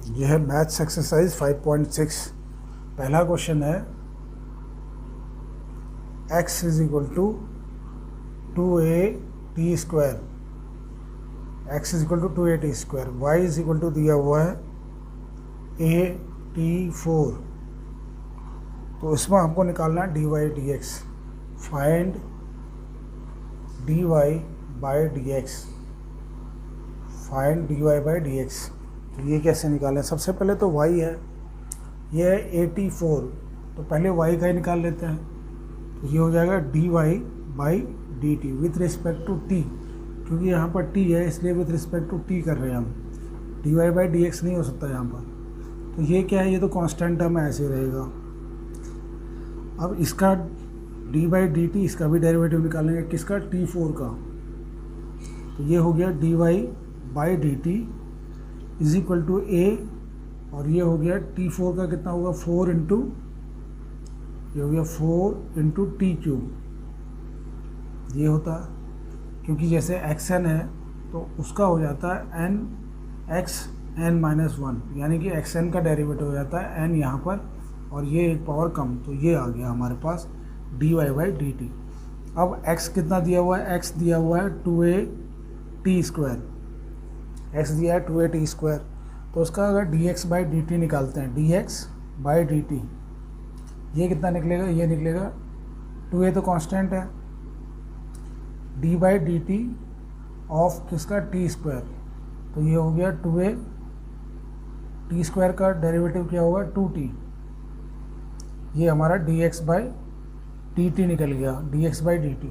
यह है maths exercise 5.6। पहला क्वेश्चन है x is equal to 2a t square, x is equal to 2a t square, y is equal to दिया हुआ है a t4। तो इसमें हमको निकालना है dy dx। Find dy by dx, find dy by dx। तो ये कैसे निकालें? सबसे पहले तो y है, ये है 84, तो पहले y का ही निकाल लेते हैं। तो ये हो जाएगा dy by dt with respect to t, क्योंकि यहाँ पर t है इसलिए विथ रिस्पेक्ट टू t कर रहे हैं हम। dy बाई dx नहीं हो सकता यहाँ पर। तो ये क्या है? ये तो कांस्टेंट टर्म है, ऐसे रहेगा। अब इसका d बाई dt, इसका भी डेरिवेटिव निकालेंगे, किसका? t4 का। तो ये हो गया dy by dt is equal to a, और ये हो गया t4 का कितना होगा? 4 इंटू, ये हो गया 4 इंटू टी क्यूब। ये होता है, क्योंकि जैसे xn है तो उसका हो जाता है n x n माइनस 1, यानी कि xn का डेरिवेटिव हो जाता है n यहाँ पर, और ये एक पावर कम। तो ये आ गया हमारे पास dy बाई dt। अब x कितना दिया हुआ है? x दिया हुआ है 2a t स्क्वायर, x दिया है 2a t स्क्वायर। तो उसका अगर dx बाई dt निकालते हैं, dx बाई dt, ये कितना निकलेगा? ये निकलेगा 2a तो कांस्टेंट है, d बाई dt ऑफ किसका? t square. तो ये हो गया 2a t स्क्वायर का डेरिवेटिव क्या होगा? 2t। ये हमारा dx बाई dt निकल गया, dx बाई dt।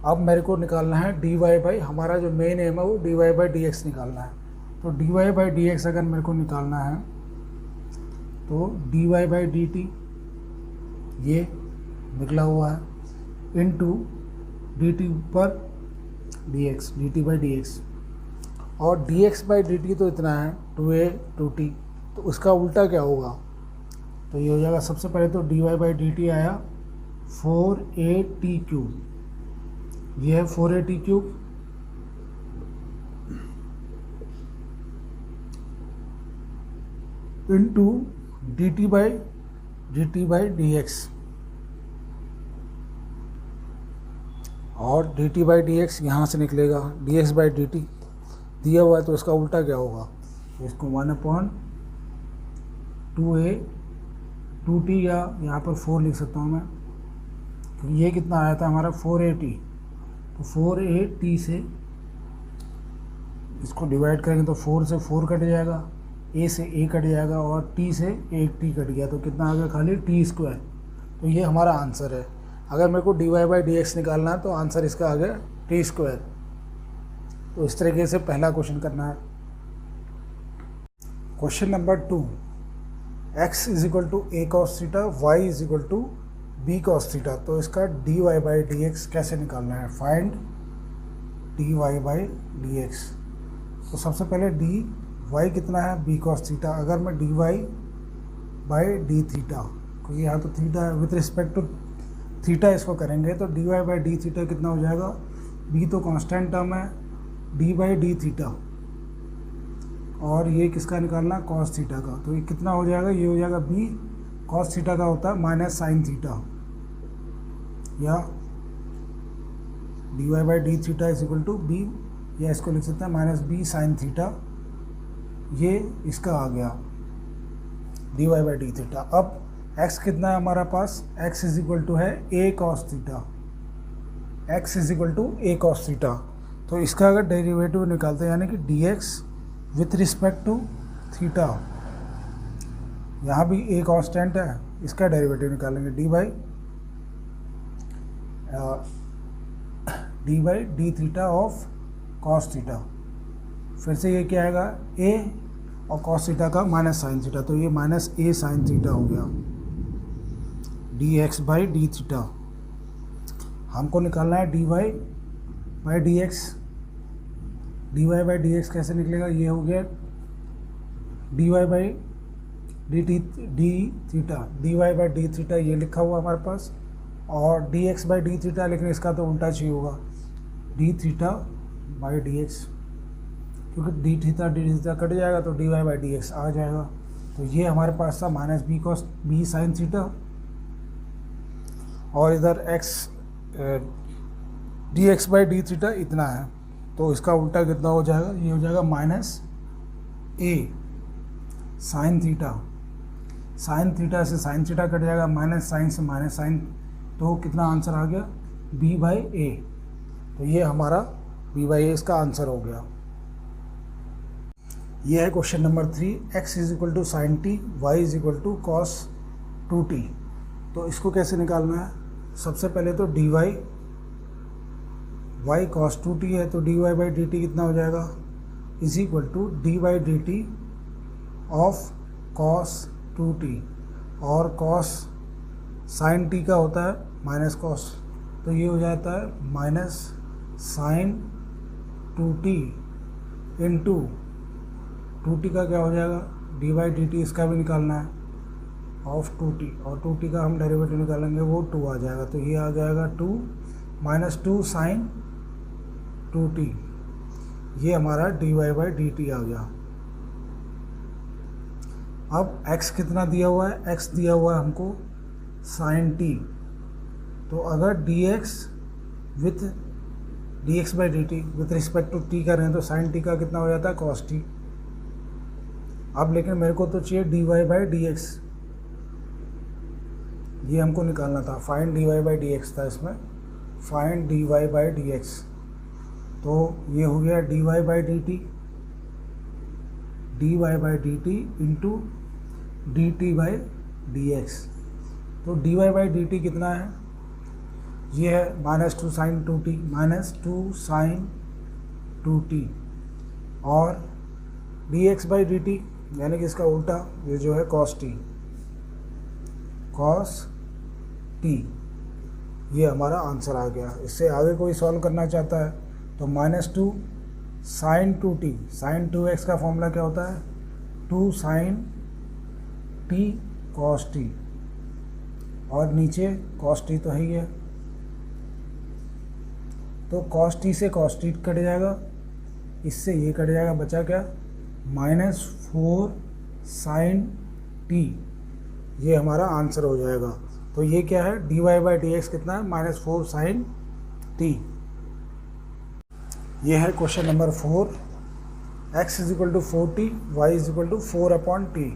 अब मेरे को निकालना है dy बाई, हमारा जो मेन एम है वो dy बाई dx निकालना है। तो dy बाई dx अगर मेरे को निकालना है तो dy बाई dt ये निकला हुआ है इनटू dt पर dx, dt बाई dx, और dx बाई dt तो इतना है 2a 2t। तो उसका उल्टा क्या होगा? तो ये हो जाएगा, सबसे पहले तो dy बाई dt आया 4at क्यूब, ये है 4at cube, into dt by dx, और dt बाई dx यहाँ से निकलेगा dx बाई dt दिया हुआ है, तो इसका उल्टा क्या होगा? इसको 1/2a 2t, या यहाँ पर 4 लिख सकता हूँ मैं, क्योंकि ये कितना आया था हमारा? 4at। तो 4at से इसको डिवाइड करेंगे तो 4 से 4 कट जाएगा, a से a कट जाएगा, और t से 8t कट गया, तो कितना आ गया? खाली t स्क्वायर। तो ये हमारा आंसर है। अगर मेरे को dy बाई dx निकालना है तो आंसर इसका आ गया t स्क्वायर। तो इस तरीके से पहला क्वेश्चन करना है। Question number 2, x is equal to a cos theta, y is equal to b cos theta. तो इसका dy बाई dx कैसे निकालना है? Find dy by dx। तो सबसे पहले dy कितना है? b cos theta. अगर मैं dy बाई d थीटा, क्योंकि यहाँ तो थीटा है, विथ रिस्पेक्ट टू थीटा इसको करेंगे, तो dy बाई d थीटा कितना हो जाएगा? b तो कांस्टेंट टर्म है, d बाई d थीटा, और ये किसका निकालना? cos थीटा का। तो ये कितना हो जाएगा? ये हो जाएगा b cos थीटा का होता है माइनस साइन थीटा, या dy by d theta is equal to b, या इसको लिख सकते हैं माइनस b साइन थीटा। ये इसका आ गया dy बाई d थीटा। अब x कितना है हमारा पास? x इज इक्वल टू है a cos theta, x is equal to a cos theta. तो इसका अगर डेरिवेटिव निकालते हैं, यानी कि dx with respect to theta, यहाँ भी a कांस्टेंट है, इसका डेरिवेटिव निकालेंगे d by D theta of cos theta. फिर से ये क्या आएगा? a और cos थीटा का माइनस साइन थीटा, तो ये माइनस a साइन थीटा हो गया, dx बाई डी थीटा। हमको निकालना है dy by dx। dy by dx कैसे निकलेगा? ये हो गया dy by D theta, dy by D theta ये लिखा हुआ हमारे पास, और dx बाई डी थीटा, लेकिन इसका तो उल्टा चाहिए होगा, डी थीटा बाई dx। क्योंकि डी थीटा कट जाएगा तो D Y by D X आ जाएगा। तो ये हमारे पास था minus B cos B sine theta, और इधर X D x by D theta इतना है, तो इसका उल्टा कितना हो जाएगा, ये हो जाएगा minus A sine theta. Sine theta से साइन थीटा कट जाएगा, माइनस साइन से माइनस साइन, तो कितना आंसर आ गया, बी बाई ए। तो ये हमारा बी बाई ए इसका आंसर हो गया। ये है question number 3, X is equal to sine T, Y is equal to cos 2t। तो इसको कैसे निकालना है, सबसे पहले तो डी वाई कॉस 2t है, तो D Y by D T कितना हो जाएगा, is equal to D by D T of cos 2t, और कॉस साइन टी का होता है माइनस कॉस, तो ये हो जाता है minus sign 2t into 2t का क्या हो जाएगा, डी बाई डी टी, इसका भी निकालना है ऑफ 2t, और 2t का हम डेरिवेटिव निकालेंगे वो 2 आ जाएगा, तो ये आ जाएगा 2 माइनस 2 साइन 2t, ये हमारा D Y by D T आ गया। अब x कितना दिया हुआ है, x दिया हुआ है हमको साइन t, तो अगर dx with D x by D T with respect to t कर रहे हैं तो साइन t का कितना हो जाता है, कॉस t। अब लेकिन मेरे को तो चाहिए D Y by D X, ये हमको निकालना था, find D Y by D X था इसमें, find D Y by D x. तो ये हो गया D Y by D T, D Y by D T into D T by D x. तो D Y by D T कितना है, ये है minus 2 sign 2t, minus 2 sign 2t, और D x by D T यानी कि इसका उल्टा, ये जो है कॉस टी, कॉस टी, ये हमारा आंसर आ गया। इससे आगे कोई सॉल्व करना चाहता है तो minus 2 sign 2t, sign 2x का फॉर्मूला क्या होता है, 2 साइन t कॉस t, और नीचे कॉस t तो है ही है, तो कॉस t से कॉस t कट जाएगा, इससे ये कट जाएगा, बचा क्या, माइनस 4 साइन t, ये हमारा आंसर हो जाएगा। तो ये क्या है, D Y by D x कितना है, माइनस 4 साइन t। ये है question number 4, x is equal to 4t, y is equal to 4 upon t,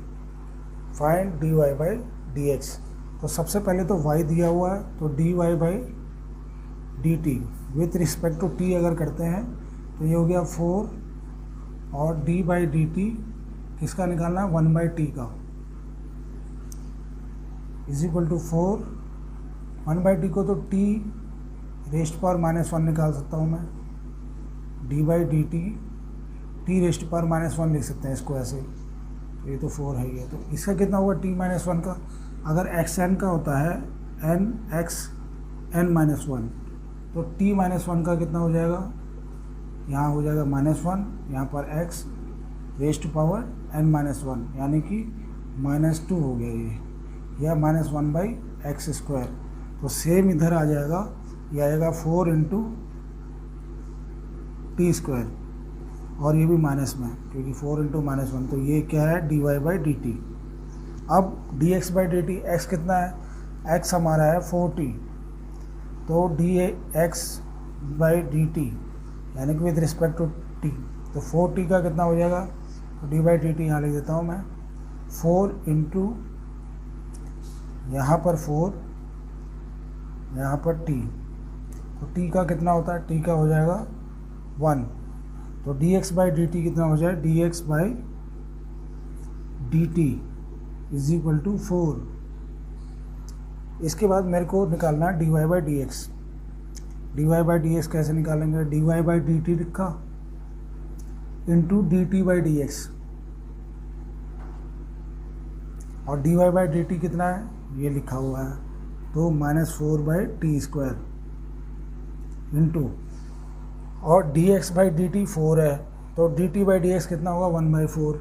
find D Y by D x. तो सबसे पहले तो y दिया हुआ है, तो D Y by D T with respect to t अगर करते हैं तो ये हो गया 4, और d बाई डी टी किसका निकालना है, 1 बाई टी का, is equal to 4, 1 by T को तो t रेस्ट पावर माइनस 1 निकाल सकता हूँ मैं, d by D T T rest power minus 1 लिख सकते हैं इसको ऐसे, तो ये तो 4 है ये, तो इसका कितना होगा t माइनस 1 का, अगर x n का होता है n x n माइनस 1, तो t माइनस 1 का कितना हो जाएगा, यहाँ हो जाएगा माइनस 1, यहाँ पर x rest power n minus 1 यानी कि माइनस 2 हो गया ये, या माइनस 1 बाई एक्स स्क्वायर। तो सेम इधर आ जाएगा, ये आएगा 4 इंटू टी स्क्वायर, और ये भी माइनस में क्योंकि 4 इंटू माइनस 1, तो ये क्या है, D Y by D T. अब D x by D T, X कितना है, एक्स हमारा है 4t, तो D x by D T यानी कि विद रिस्पेक्ट टू t, तो 4t का कितना हो जाएगा, तो डी बाई डी टी यहाँ लिख देता हूँ मैं, 4 इंटू यहाँ पर 4, यहाँ पर t, तो t का कितना होता है, t का हो जाएगा 1, तो D x by D T कितना हो जाए, D x by D T is equal to 4। इसके बाद मेरे को निकालना है D Y by D X. D Y by D x कैसे निकालेंगे, D Y by D T लिखा into D T by D X, और D Y by D T कितना है, ये लिखा हुआ है, तो minus 4 by T square into, और D x by D T 4 है, तो D T by D x कितना होगा, 1 बाई 4,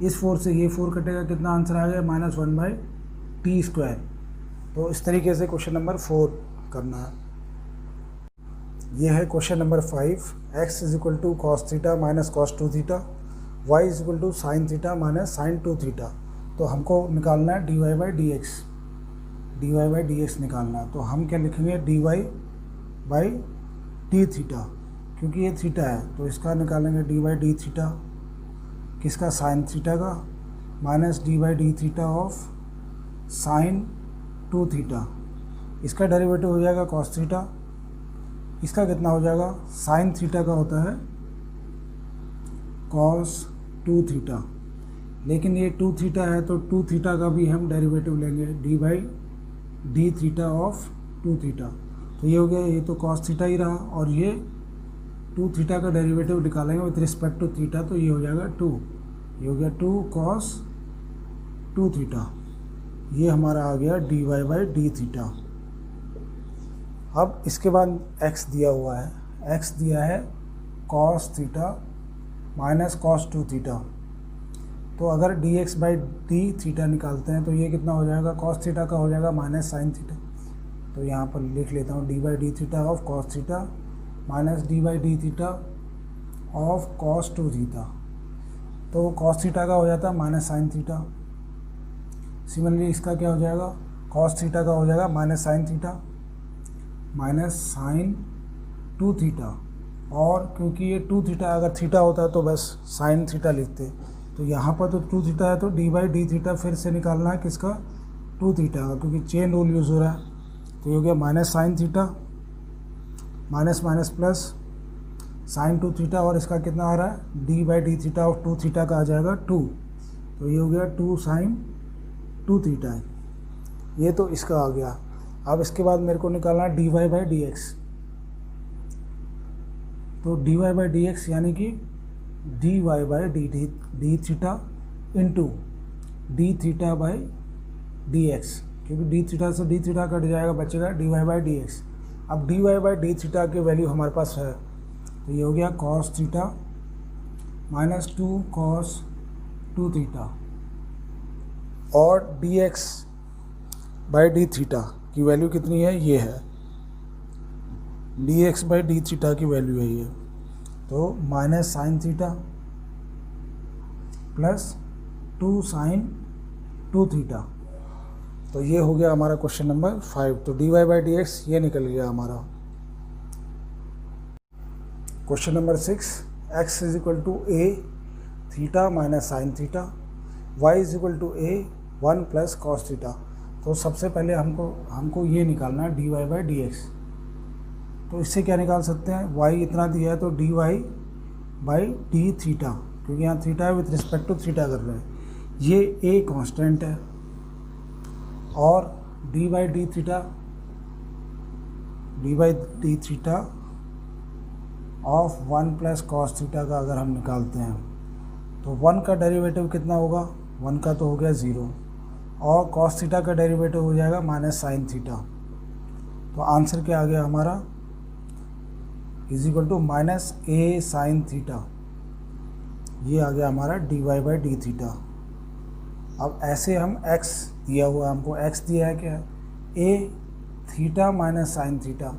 इस 4 से ये 4 कटेगा, कितना आंसर आ गया, माइनस 1 बाई टी स्क्वायर। तो इस तरीके से क्वेश्चन नंबर 4 करना है। ये है question number 5। x is equal to cos theta minus cos 2 theta, y is equal to sine theta minus sine 2 theta. तो हमको निकालना है dy बाई डी एक्स निकालना है। तो हम क्या लिखेंगे, dy बाई डी थीटा, क्योंकि ये थीटा है तो इसका निकालेंगे डी बाई डी थीटा, किसका, साइन थीटा का, minus D by D theta of sine 2 theta. इसका डेरिवेटिव हो जाएगा कॉस थीटा, इसका कितना हो जाएगा, साइन थीटा का होता है कॉस 2 थीटा, लेकिन ये 2 थीटा है तो 2 थीटा का भी हम डेरिवेटिव लेंगे, D by D theta of 2 theta. तो ये हो गया, ये तो कॉस थीटा ही रहा, और ये 2 थीटा का डेरिवेटिव निकालेंगे विथ रिस्पेक्ट टू थीटा, तो ये हो जाएगा 2, ये हो गया 2 कॉस 2 थीटा। ये हमारा आ गया D Y by D theta. अब इसके बाद x दिया हुआ है, x दिया है cos theta minus cos 2 theta. तो अगर dx बाई डी थीटा निकालते हैं तो ये कितना हो जाएगा, कॉस थीटा का हो जाएगा माइनस साइन थीटा। तो यहाँ पर लिख लेता हूँ D by D theta of cos theta minus D by D theta of cos 2 theta. तो कॉस थीटा का हो जाता है माइनस साइन थीटा। सिमिलरली इसका क्या हो जाएगा, कॉस थीटा का हो जाएगा minus sine theta minus sine 2 theta. और क्योंकि ये 2 थीटा अगर थीटा होता है तो बस साइन थीटा लिखते, तो यहाँ पर तो 2 थीटा है तो डी बाई डी थीटा फिर से निकालना है, किसका, 2 थीटा का, क्योंकि चेन रूल यूज़ हो रहा है। तो ये हो गया minus sine theta minus minus plus sign 2 theta, और इसका कितना आ रहा है, डी बाई डी थीटा और 2 थीटा का आ जाएगा 2। तो ये हो गया 2 साइन 2 थीटा है, ये तो इसका आ गया। अब इसके बाद मेरे को निकालना है D Y by D x. तो D Y by D X यानी कि D Y by D theta into D theta by D X, क्योंकि डी थीटा से डी थीटा कट जाएगा, बचेगा D Y by D X. अब D Y by D theta की value हमारे पास है, तो ये हो गया cos theta minus 2 cos 2 theta, और D x by D theta की वैल्यू कितनी है, ये है D x by D theta की वैल्यू है ये। तो minus sine theta plus 2 sine 2 theta. तो ये हो गया हमारा क्वेश्चन नंबर 5। तो D Y by D X ये निकल गया हमारा। Question number 6, X is equal to A theta minus sine theta, Y is equal to A 1 plus cos theta. तो सबसे पहले हमको ये निकालना है D Y by D x. तो इससे क्या निकाल सकते हैं, y इतना दिया है तो D Y by D theta, क्योंकि यहाँ थीटा है विथ रिस्पेक्ट टू थीटा कर रहे हैं, ये a कांस्टेंट है, और D by D theta of 1 plus cos theta का अगर हम निकालते हैं तो 1 का डेरिवेटिव कितना होगा, 1 का तो हो गया 0, और कॉस थीटा का डेरिवेटिव हो जाएगा माइनस साइन थीटा। तो आंसर क्या आ गया हमारा, is equal to minus A sine theta. ये आ गया हमारा D Y by D theta. अब ऐसे हम x दिया हुआ है, हमको x दिया है क्या, A theta minus sine theta.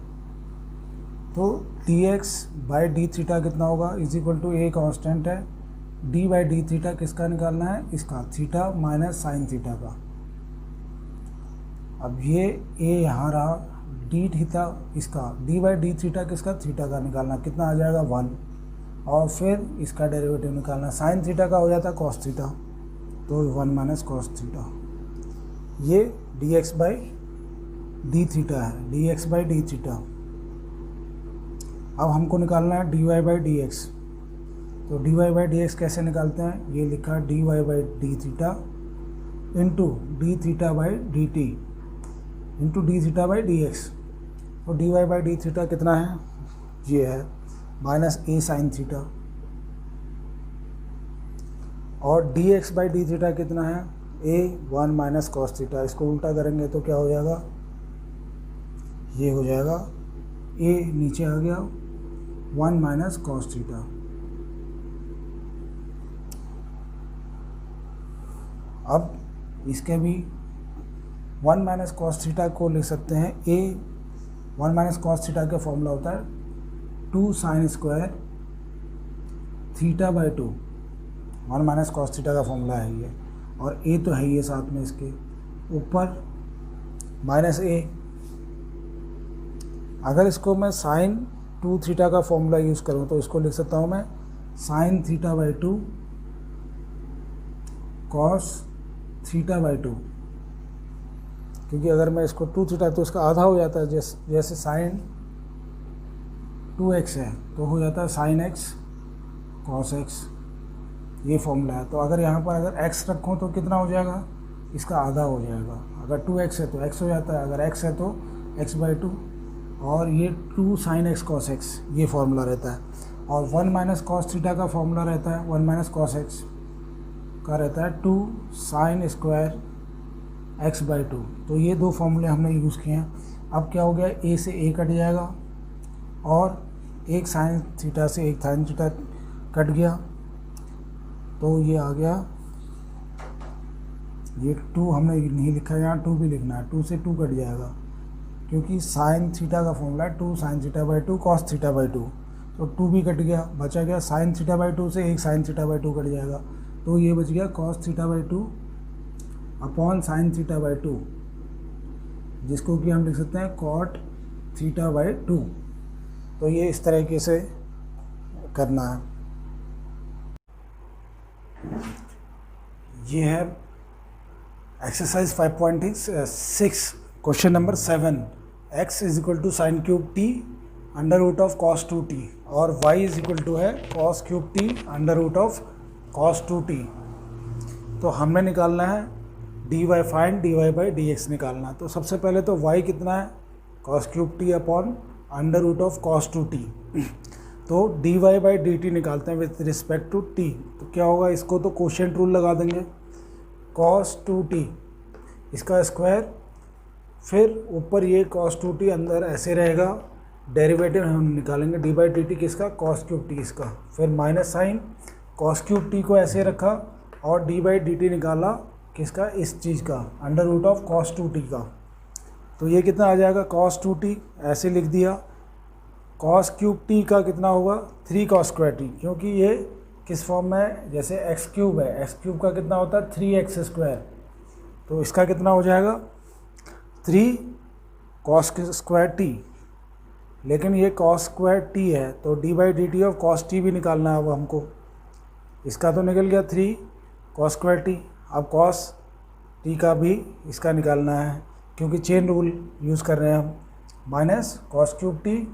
तो D x by D theta कितना होगा, is equal to A constant है, डी बाई डी थीटा किसका निकालना है, इसका, थीटा माइनस साइन थीटा का। अब ये ए यहाँ रहा, डी थीटा इसका, डी बाई डी थीटा किसका, थीटा का निकालना, कितना आ जाएगा 1, और फिर इसका डेरिवेटिव निकालना, साइन थीटा का हो जाता है कॉस थीटा, तो 1 माइनस कॉस थीटा। ये D x by D theta है, D x by D theta. अब हमको निकालना है D Y by D x. तो D Y by D x कैसे निकालते हैं, ये लिखा D Y by D theta into D theta by D T into D theta by D x. तो D Y by D theta कितना है, ये है माइनस ए साइन थीटा, और D x by D theta कितना है, ए 1 minus cos theta. इसको उल्टा करेंगे तो क्या हो जाएगा, ये हो जाएगा ए नीचे आ गया 1 माइनस कॉस थीटा। अब इसके भी 1 माइनस कॉस थीटा को लिख सकते हैं, ए 1 माइनस कॉस थीटा का फॉर्मूला होता है 2 sine square theta by 2, 1 minus cos theta का फॉर्मूला है ये, और ए तो है ये साथ में इसके ऊपर माइनस ए। अगर इसको मैं साइन 2 थीटा का फॉर्मूला यूज़ करूँ तो इसको लिख सकता हूँ मैं sign theta by 2 cos theta by 2, क्योंकि अगर मैं इसको 2 थीटा तो इसका आधा हो जाता है, जैसे साइन 2x है तो हो जाता है साइन x कॉस x, ये फॉर्मूला है। तो अगर यहाँ पर अगर x रखूँ तो कितना हो जाएगा, इसका आधा हो जाएगा। अगर 2x है तो x हो जाता है, अगर x है तो x बाई 2, और ये 2 साइन x कॉस x ये फॉर्मूला रहता है। और 1 माइनस कॉस थीटा का फॉर्मूला रहता है 1 माइनस कॉस x का रहता है 2 साइन स्क्वायर x बाई 2। तो ये दो फॉर्मूले हमने यूज़ किए हैं। अब क्या हो गया, a से a कट जाएगा और एक साइन थीटा से एक साइन थीटा कट गया, तो ये आ गया, ये 2 हमने नहीं लिखा, यहाँ 2 भी लिखना है, 2 से 2 कट जाएगा क्योंकि साइन थीटा का फॉर्मूला है 2 sign theta by 2 cos theta by 2, तो 2 भी कट गया, बचा गया साइन थीटा बाई 2 से एक साइन थीटा बाई 2 कट जाएगा, तो ये बच गया cos theta by 2 upon sine theta by 2, जिसको कि हम लिख सकते हैं कॉट थीटा बाई 2। तो ये इस तरीके से करना है। ये है exercise 5.6 question number 7, x is equal to sine cube T under root of cos 2t और y इज इक्वल टू है cos cube T under root of cos 2t। तो हमने निकालना है dy find dy by dx निकालना है। तो सबसे पहले तो y कितना है, cos cube T upon under root of cos 2t। तो dy बाई dt निकालते हैं विथ रिस्पेक्ट टू t। तो क्या होगा, इसको तो कोशेंट रूल लगा देंगे, कॉस 2t इसका स्क्वायर, फिर ऊपर ये कॉस 2t अंदर ऐसे रहेगा, डेरिवेटिव हम निकालेंगे डी बाई डी टी किसका, कॉस क्यूब टी इसका, फिर minus sine cos cube T को ऐसे रखा और डी बाई डी टी निकाला किसका, इस चीज़ का under root of cos 2t का। तो ये कितना आ जाएगा, कॉस 2t ऐसे लिख दिया, कॉस क्यूब टी का कितना होगा 3 कॉस स्क्वायर टी, क्योंकि ये किस फॉर्म में है, जैसे एक्स क्यूब है, एक्स क्यूब का कितना होता है 3x स्क्वायर, तो इसका कितना हो जाएगा 3 कॉस स्क्वायर टी, लेकिन ये कॉस स्क्वायर टी है तो D by D T of cos T भी निकालना है अब हमको। इसका तो निकल गया 3 कॉस स्क्वायर टी, अब कॉस टी का भी इसका निकालना है क्योंकि चेन रूल यूज़ कर रहे हैं हम, माइनस कॉस क्यूब टी,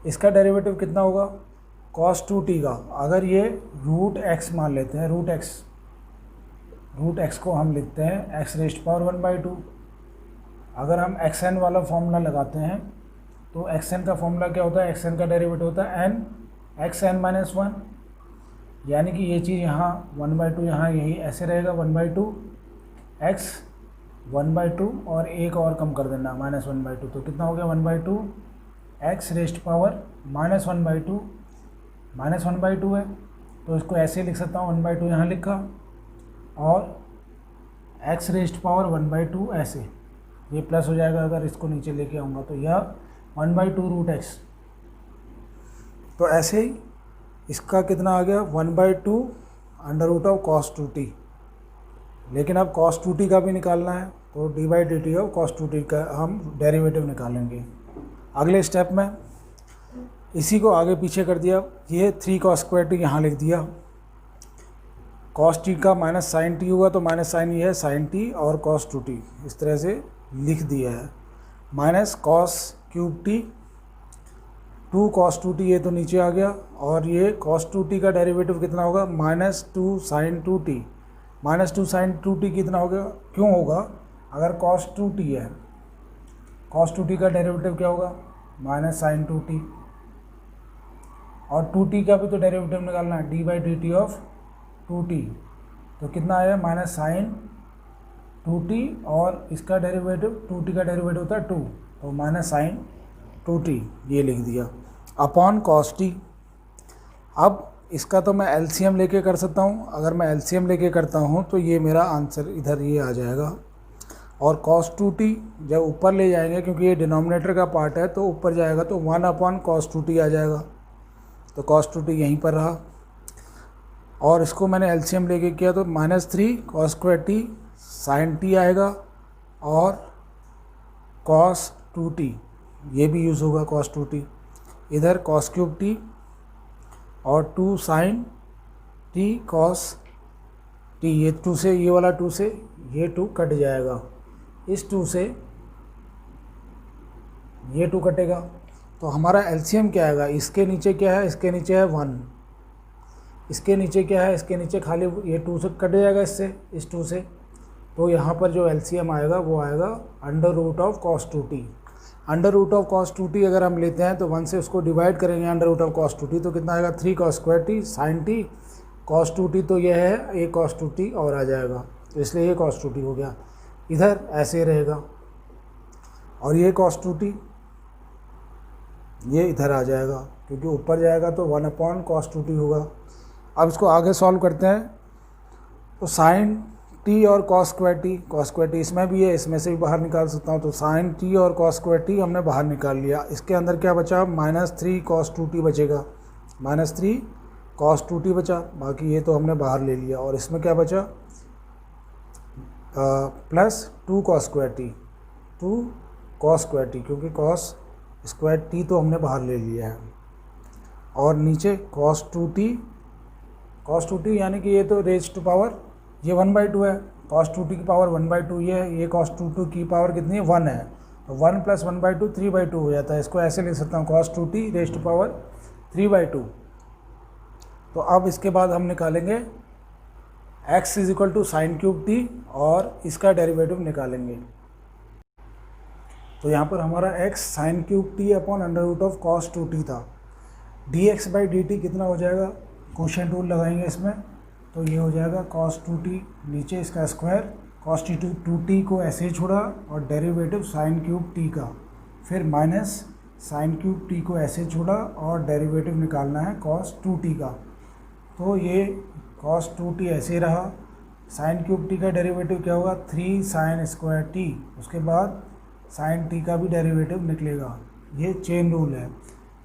इसका डेरिवेटिव कितना होगा कॉस 2t का। अगर ये रूट एक्स मान लेते हैं, रूट एक्स को हम लिखते हैं x रेस्ट पावर 1/2। अगर हम xn वाला फॉर्मूला लगाते हैं तो xn का फॉर्मूला क्या होता है, xn का डेरिवेटिव होता है n xn माइनस 1, यानी कि ये चीज़ यहाँ 1/2 यहाँ यही ऐसे रहेगा 1/2 x 1/2 और एक और कम कर देना माइनस 1/2, तो कितना हो गया 1/2 x rest power minus 1/2, minus 1/2 है तो इसको ऐसे लिख सकता हूँ 1/2 यहाँ लिखा और x रेस्ट पावर 1/2 ऐसे, ये प्लस हो जाएगा अगर इसको नीचे लेके आऊँगा, तो यह 1/2 रूट x। तो ऐसे ही इसका कितना आ गया 1/2 under root of cos 2t, लेकिन अब कॉस 2t का भी निकालना है तो D by D T of cos 2t का हम डेरिवेटिव निकालेंगे। अगले स्टेप में इसी को आगे पीछे कर दिया, ये 3 कॉस स्क्वायर टी यहाँ लिख दिया, कॉस टी का माइनस साइन टी हुआ तो माइनस साइन ये है साइन टी और कॉस 2t इस तरह से लिख दिया है, minus cos cube T 2 cos 2t ये तो नीचे आ गया, और ये कॉस 2t का डेरिवेटिव कितना होगा minus 2 sign 2t, minus 2 sign 2t कितना हो गया, क्यों होगा, अगर कॉस 2t है, कॉस 2t का डेरिवेटिव क्या होगा माइनस साइन 2t, और 2t का भी तो डेरिवेटिव निकालना है D by D T of 2t, तो कितना आया माइनस साइन 2t और इसका डेरिवेटिव 2t का डेरिवेटिव होता है 2, तो माइनस साइन 2t ये लिख दिया अपॉन कॉस टी। अब इसका तो मैं एलसीएम लेके कर सकता हूँ, अगर मैं एलसीएम लेके करता हूँ तो ये मेरा आंसर इधर ये आ जाएगा, और cos 2t जब ऊपर ले जाएंगे, क्योंकि ये डिनोमिनेटर का पार्ट है तो ऊपर जाएगा तो 1/cos 2t आ जाएगा, तो cos 2t यहीं पर रहा। और इसको मैंने एलसीएम लेके किया तो -3 cos square t sin t आएगा, और cos 2t ये भी यूज़ होगा cos 2t, इधर cos क्यूब t और 2 sin t cos t, ये 2 से ये वाला 2 से ये 2 कट जाएगा, इस 2 से ये 2 कटेगा, तो हमारा एलसीएम क्या आएगा, इसके नीचे क्या है, इसके नीचे है 1, इसके नीचे क्या है, इसके नीचे खाली ये 2 से कट जाएगा, इससे इस 2 से, तो यहाँ पर जो एलसीएम आएगा वो आएगा √cos 2t। √cos 2t अगर हम लेते हैं तो 1 से उसको डिवाइड करेंगे √cos 2t, तो कितना आएगा 3 cos square t sin t cos 2t, तो यह है एक cos 2t और आ जाएगा, तो इसलिए ये cos 2t हो गया। इधर ऐसे रहेगा और ये cos 2t ये इधर आ जाएगा, क्योंकि ऊपर जाएगा तो 1/cos 2t होगा। अब इसको आगे सॉल्व करते हैं, तो sin t और cos स्क्वायर t इसमें भी है, इसमें से भी बाहर निकाल सकता हूँ, तो sin t और cos स्क्वायर t हमने बाहर निकाल लिया। इसके अंदर क्या बचा, -3 cos 2t बचेगा, -3 cos 2t बचा, बाकी ये तो हमने बाहर ले लिया। और इसमें क्या बचा, +2 cos square t, 2 cos square t, क्योंकि cos स्क्वायर t तो हमने बाहर ले लिया है। और नीचे cos 2t यानी कि ये तो रेज टू पावर ये 1/2 है, cos 2t की पावर 1/2 ये cos 2t की पावर कितनी है, 1 है, तो 1 + 1/2 3/2 हो जाता है। इसको ऐसे लिख सकता हूँ cos 2t raise to power 3/2। तो अब इसके बाद हम निकालेंगे x = sin क्यूब t और इसका डेरिवेटिव निकालेंगे। तो यहाँ पर हमारा x sin cube t √cos 2t था, dx/dt कितना हो जाएगा, क्वोशिएंट रूल लगाएंगे इसमें, तो ये हो जाएगा cos 2t, नीचे इसका स्क्वायर, cos 2t को ऐसे ही छोड़ा और डेरिवेटिव sin क्यूब t का, फिर माइनस sin क्यूब t को ऐसे छोड़ा और डेरिवेटिव निकालना है cos 2t का, तो ये cos 2t ऐसे रहा। sin क्यूब t का डेरिवेटिव क्या होगा, 3 sin स्क्वायर t, उसके बाद sin t का भी डेरिवेटिव निकलेगा, ये चेन रूल है,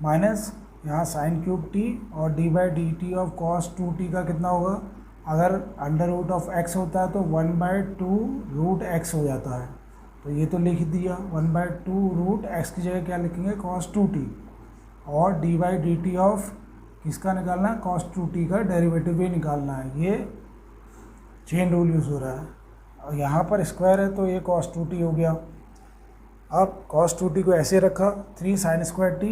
माइनस यहाँ sin क्यूब t और d/dt ऑफ cos 2t का कितना होगा, अगर √x होता है तो 1/2 √x हो जाता है, तो ये तो लिख दिया, 1/2 √x की जगह क्या लिखेंगे cos 2t, और d/dt ऑफ किसका निकालना है, cos 2t का डेरिवेटिव भी निकालना है, ये चेन रूल यूज़ हो रहा है। और यहाँ पर स्क्वायर है तो ये cos 2t हो गया। अब cos 2t को ऐसे रखा, 3 sin square t,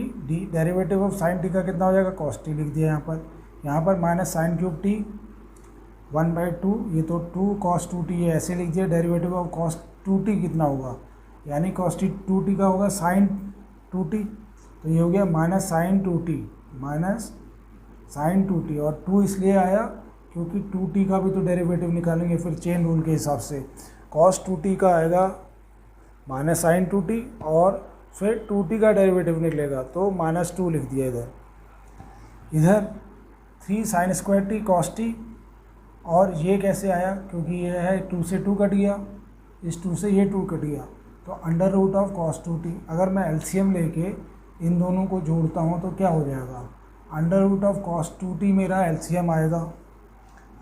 derivative of sin t का कितना हो जाएगा, cos t लिख दिया यहाँ पर माइनस sin क्यूब t 1/2, ये तो 2 cos 2t है, ऐसे लिख दिया, डेरिवेटिव ऑफ cos 2t कितना होगा, यानी cos 2t का होगा sin 2t, तो ये हो गया माइनस sin 2t, और 2 इसलिए आया क्योंकि 2t का भी तो डेरिवेटिव निकालेंगे फिर चेन रूल के हिसाब से, cos 2t का आएगा -sin 2t और फिर 2t का डेरिवेटिव निकलेगा, तो -2 लिख दिया इधर 3 sin square t cos t, और ये कैसे आया, क्योंकि ये है 2 से 2 कट गया, इस 2 से ये 2 कट गया, तो √cos 2t, अगर मैं एलसीएम लेके इन दोनों को जोड़ता हूँ तो क्या हो जाएगा, √cos 2t मेरा एलसीएम आएगा,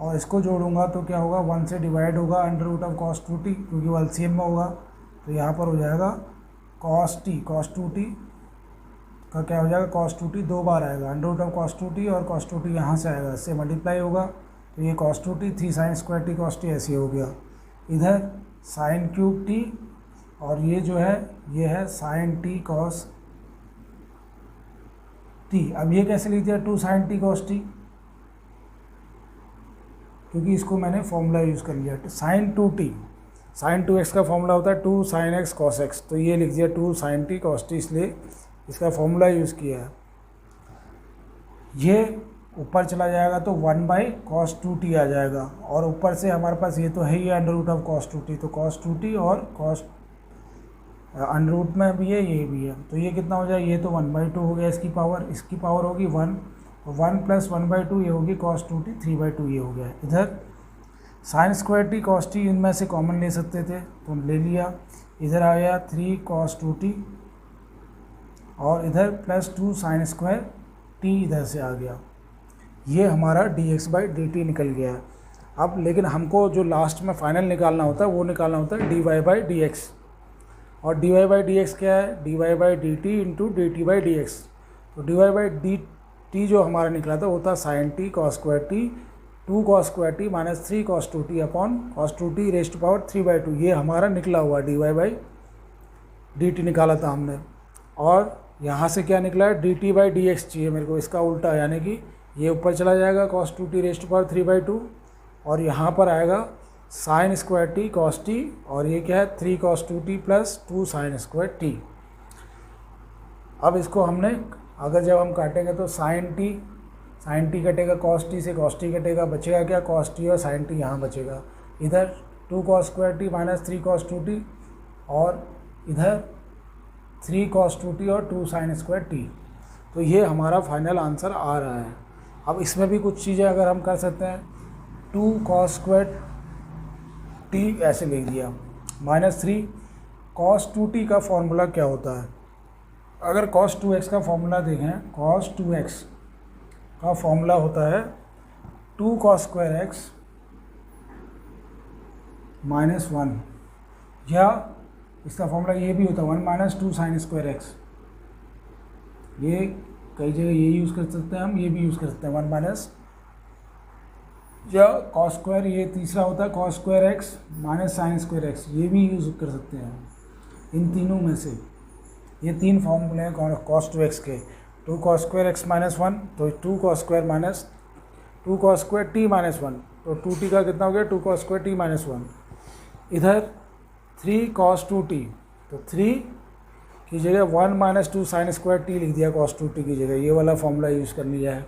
और इसको जोड़ूंगा तो क्या होगा, 1 से डिवाइड होगा √cos 2t, क्योंकि वो एलसीएम में होगा, तो यहाँ पर हो जाएगा cos 2t का क्या हो जाएगा, cos 2t 2 बार आएगा, √cos 2t और cos 2t यहाँ से आएगा, इससे मल्टीप्लाई होगा, तो ये cos 2t 3 sin square t cos t ऐसे हो गया, इधर sin क्यूब t, और ये जो है ये है sin t cos t। अब ये कैसे लिख दिया, 2 sin t cos t, क्योंकि इसको मैंने फॉर्मूला यूज़ कर लिया, sin 2t, sin 2x का फॉर्मूला होता है 2 sin x cos x, तो ये लिख दिया 2 sin t cos t, इसलिए इसका फॉर्मूला यूज़ किया है। ये ऊपर चला जाएगा तो 1/cos 2t आ जाएगा, और ऊपर से हमारे पास ये तो है ही √cos 2t, तो cos 2t और cos अंडर में भी है, ये भी है, तो ये कितना हो जाएगा, ये तो 1/2 हो गया, इसकी पावर होगी 1, और 1 + 1/2 ये होगी cos 2t 3/2 ये हो गया। इधर sign square t cos T इनमें से कॉमन ले सकते थे तो ले लिया, इधर आ गया 3 cos 2t और इधर +2 साइन स्क्वायर टी इधर से आ गया। ये हमारा dx/dt निकल गया है। अब लेकिन हमको जो लास्ट में फाइनल निकालना होता है वो निकालना होता है dy/dx, और dy/dx क्या है, dy/dt इंटू dt/dx। तो dy/dt जो हमारा निकला था वो था sine T cos square T 2 cos square T minus 3 cos 2t upon cos 2t raise to power 3/2। ये हमारा निकला हुआ dy/dt निकाला था हमने। और यहाँ से क्या निकला है, dt/dx चाहिए मेरे को, इसका उल्टा, यानी कि ये ऊपर चला जाएगा cos 2t raise to power 3/2 और यहाँ पर आएगा sign square t cos T, और ये क्या है 3 cos 2t plus 2 sign square T. अब इसको हमने अगर जब हम काटेंगे तो साइन टी कटेगा cos टी से, cos टी कटेगा, बचेगा क्या, cos टी और साइन टी यहाँ बचेगा। इधर 2 cos square T minus 3 cos 2t और इधर 3 cos 2t और 2 साइन स्क्वायर टी। तो ये हमारा फाइनल आंसर आ रहा है। अब इसमें भी कुछ चीज़ें अगर हम कर सकते हैं, 2 cos स्क्वायर टी ऐसे लिख दिया माइनस 3 cos 2t का फॉर्मूला क्या होता है। अगर cos 2x का फॉर्मूला देखें, cos 2x का फॉर्मूला होता है 2 cos स्क्वायर x माइनस 1, या इसका फॉर्मूला ये भी होता है 1 माइनस 2 साइन स्क्वायर x। ये कई जगह ये यूज़ कर सकते हैं हम, ये भी यूज़ कर सकते हैं 1 माइनस, या cos स्क्वायर, ये तीसरा होता है cos square x minus sine square x, ये भी यूज़ कर सकते हैं। इन तीनों में से ये 3 फॉर्मूले हैं cos 2x के। 2 cos स्क्वायर x माइनस 1 तो 2 cos square minus 2 cos square t minus 1, तो 2t का कितना हो गया 2 cos स्क्वायर t माइनस 1। इधर 3 cos 2t, तो 3 की जगह 1 माइनस 2 साइन स्क्वायर t लिख दिया cos 2t की जगह, ये वाला फॉर्मूला यूज़ कर लिया है।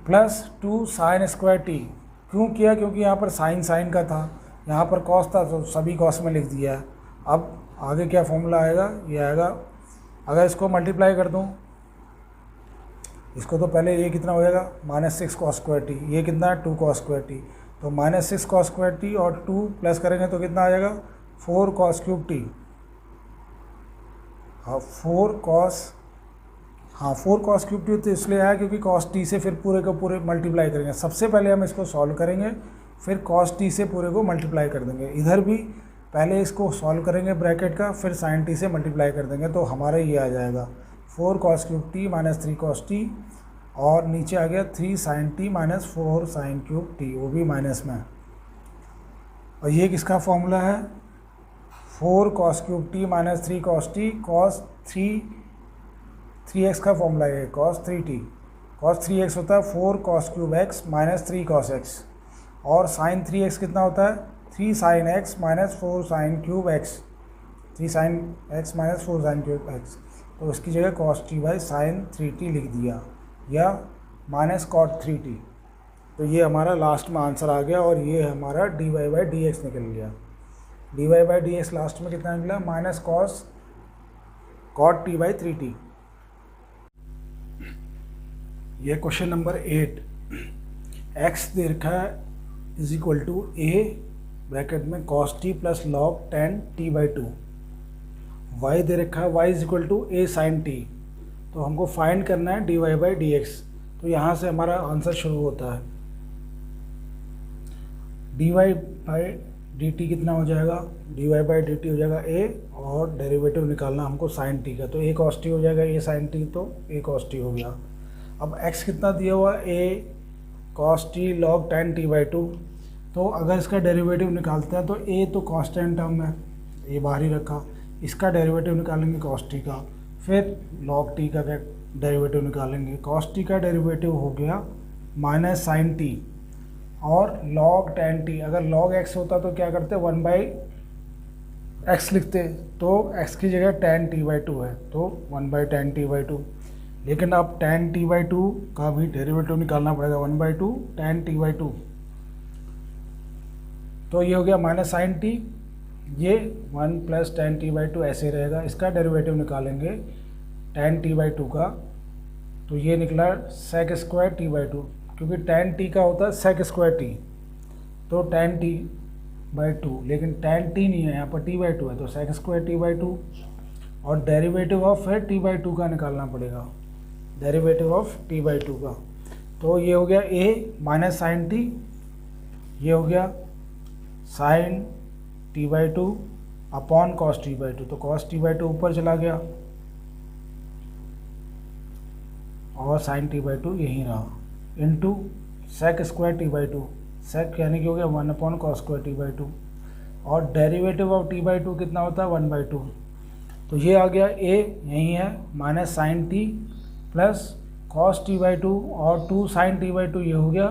प्लस 2 साइन स्क्वायर टी, क्यों किया, क्योंकि यहाँ पर साइन का था, यहाँ पर कॉस था तो सभी कॉस में लिख दिया है। अब आगे क्या फॉर्मूला आएगा, ये आएगा, अगर इसको मल्टीप्लाई कर दूँ इसको, तो पहले ये कितना हो जाएगा माइनस 6 cos स्क्वायर टी, ये कितना है 2 cos स्क्वायर टी, तो माइनस 6 cos स्क्वायर टी और 2 प्लस करेंगे तो कितना आ जाएगा 4 cos क्यूब टी। हाँ 4 cos क्यूब टी तो इसलिए आया क्योंकि cos टी से फिर पूरे को पूरे मल्टीप्लाई करेंगे। सबसे पहले हम इसको सॉल्व करेंगे, फिर cos टी से पूरे को मल्टीप्लाई कर देंगे। इधर भी पहले इसको सॉल्व करेंगे ब्रैकेट का, फिर साइन टी से मल्टीप्लाई कर देंगे, तो हमारा ये आ जाएगा 4 cos cube T minus 3 cos T, और नीचे आ गया 3 sine T minus 4 sine cube T, वो भी माइनस में। और ये किसका फॉर्मूला है, 4 cos cube T minus 3 cos T, cos 3x का फॉर्मूला है cos 3t, cos 3x होता है 4 cos cube x minus 3 cos x, और साइन 3x कितना होता है 3 sine x minus 4 sine cube x, 3 sine x minus 4 sine cube x, तो इसकी जगह cos t by sine 3t लिख दिया, या माइनस cot 3t। तो ये हमारा लास्ट में आंसर आ गया, और ये हमारा dy/dx निकल गया। dy/dx लास्ट में कितना निकला, minus cot t by 3t। ये क्वेश्चन नंबर 8, x दे रखा है is equal to a bracket में cos t plus log 10 t/2, y दे रखा है y is equal to a sin t, तो हमको फाइंड करना है dy/dx। तो यहाँ से हमारा आंसर शुरू होता है, dy/dt कितना हो जाएगा, dy/dt हो जाएगा a, और डेरिवेटिव निकालना हमको sin t का, तो a cos t हो जाएगा a sin t, तो a cos t हो गया। अब x कितना दिया हुआ a cos t log 10 t/2, तो अगर इसका डेरिवेटिव निकालते हैं तो a तो कांस्टेंट टर्म है, ये बाहर ही रखा, इसका डेरिवेटिव निकालेंगे cos t का, फिर log t का डेरिवेटिव निकालेंगे। cos t का डेरिवेटिव हो गया माइनस साइन t, और log 10t, अगर log x होता तो क्या करते 1/x लिखते, तो x की जगह 10t/2 है, तो 1/10t/2, लेकिन अब 10t/2 का भी डेरिवेटिव निकालना पड़ेगा, 1/2 10t/2, तो ये हो गया माइनस साइन t, ये 1 प्लस 10t/2 ऐसे रहेगा। इसका डेरिवेटिव निकालेंगे 10t/2 का, तो ये निकला sec स्क्वायर t/2, क्योंकि 10t का होता है sec स्क्वायर t, तो tan t/2, लेकिन tan t नहीं है यहाँ पर, t/2 है, तो sec² t/2 और डेरिवेटिव ऑफ फिर t/2 का निकालना पड़ेगा, डेरिवेटिव ऑफ t/2 का। तो ये हो गया a माइनस साइन t, ये हो गया sign t/2 upon cos t/2, तो कॉस t/2 ऊपर चला गया और साइन t/2 यहीं रहा, इंटू sec² t/2, सेक यानी कि हो गया 1/cos² t/2 और डेरिवेटिव ऑफ t/2 कितना होता है 1/2, तो ये आ गया a यही है minus sine t plus cos t/2 और 2 साइन t/2 ये हो गया,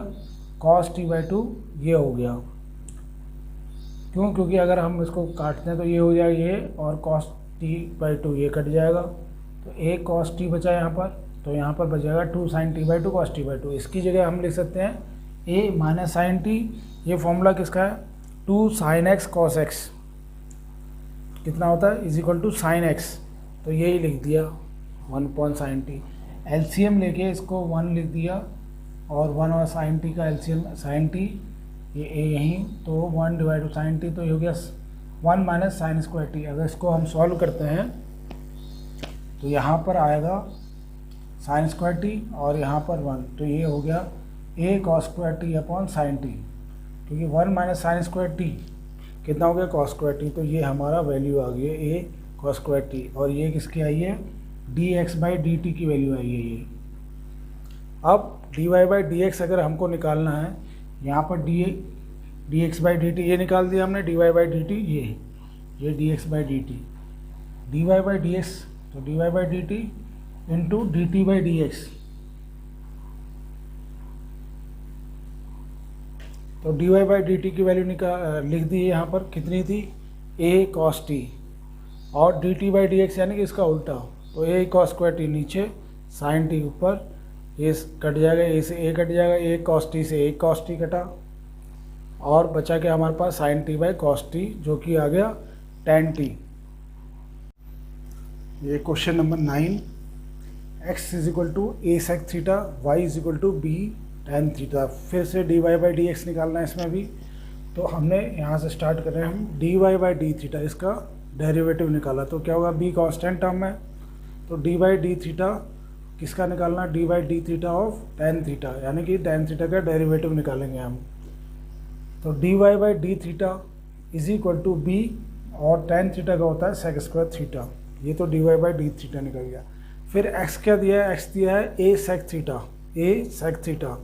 कॉस t/2 ये हो गया। क्यों? क्योंकि अगर हम इसको काटते हैं तो ये हो जाएगा ये, और कॉस t/2 ये कट जाएगा, तो a cos t बचा यहाँ पर, तो यहाँ पर बचेगा 2 साइन t/2 कॉस t/2। इसकी जगह हम लिख सकते हैं a माइनस साइन t, ये फॉर्मूला किसका है 2 साइन x कॉस x कितना होता है is equal to sine x, तो यही लिख दिया 1 साइन t। एलसीएम लेके इसको 1 लिख दिया और 1 और साइन t का एलसीएम साइन t, ये a यहीं, तो 1 / साइन t, तो ये हो गया 1 माइनस sin² t। अगर इसको हम सॉल्व करते हैं तो यहाँ पर आएगा sin² t और यहाँ पर 1, तो ये हो गया a cos² t upon sine t, क्योंकि 1 माइनस sin² t कितना हो गया cos² t, तो ये हमारा वैल्यू आ गई है a cos² t, और ये किसकी आई है dx/dt की वैल्यू आई है ये। अब dy/dx अगर हमको निकालना है, यहाँ पर dx/dt ये निकाल दिया हमने, dy/dt ये dx/dt, dy/dx, तो dy/dt इंटू dt/dx, तो dy/dt की वैल्यू लिख दी है यहाँ पर, कितनी थी a cos t, और dt/dx यानी कि इसका उल्टा, तो a cos² t नीचे, साइन t ऊपर, ये कट जाएगा, a से a कट जाएगा, a cos t से a cos t कटा, और बचा क्या हमारे पास साइन t/cos t, जो कि आ गया tan t। ये question number 9, x is equal to a sec theta, y is equal to b tan theta. फिर से dy/dx निकालना है इसमें भी, तो हमने यहाँ से स्टार्ट कर रहे हैं हम dy/d थीटा, इसका डेरिवेटिव निकाला, तो क्या होगा b कांस्टेंट टर्म है, तो d/d थीटा किसका निकालना, d/d theta of tan theta, यानी कि tan थीटा का डेरिवेटिव निकालेंगे हम, तो dy/d theta is equal to b, और tan थीटा का होता है sec² थीटा, ये तो dy/d थीटा निकल गया। फिर x क्या दिया है, x दिया है a sec थीटा,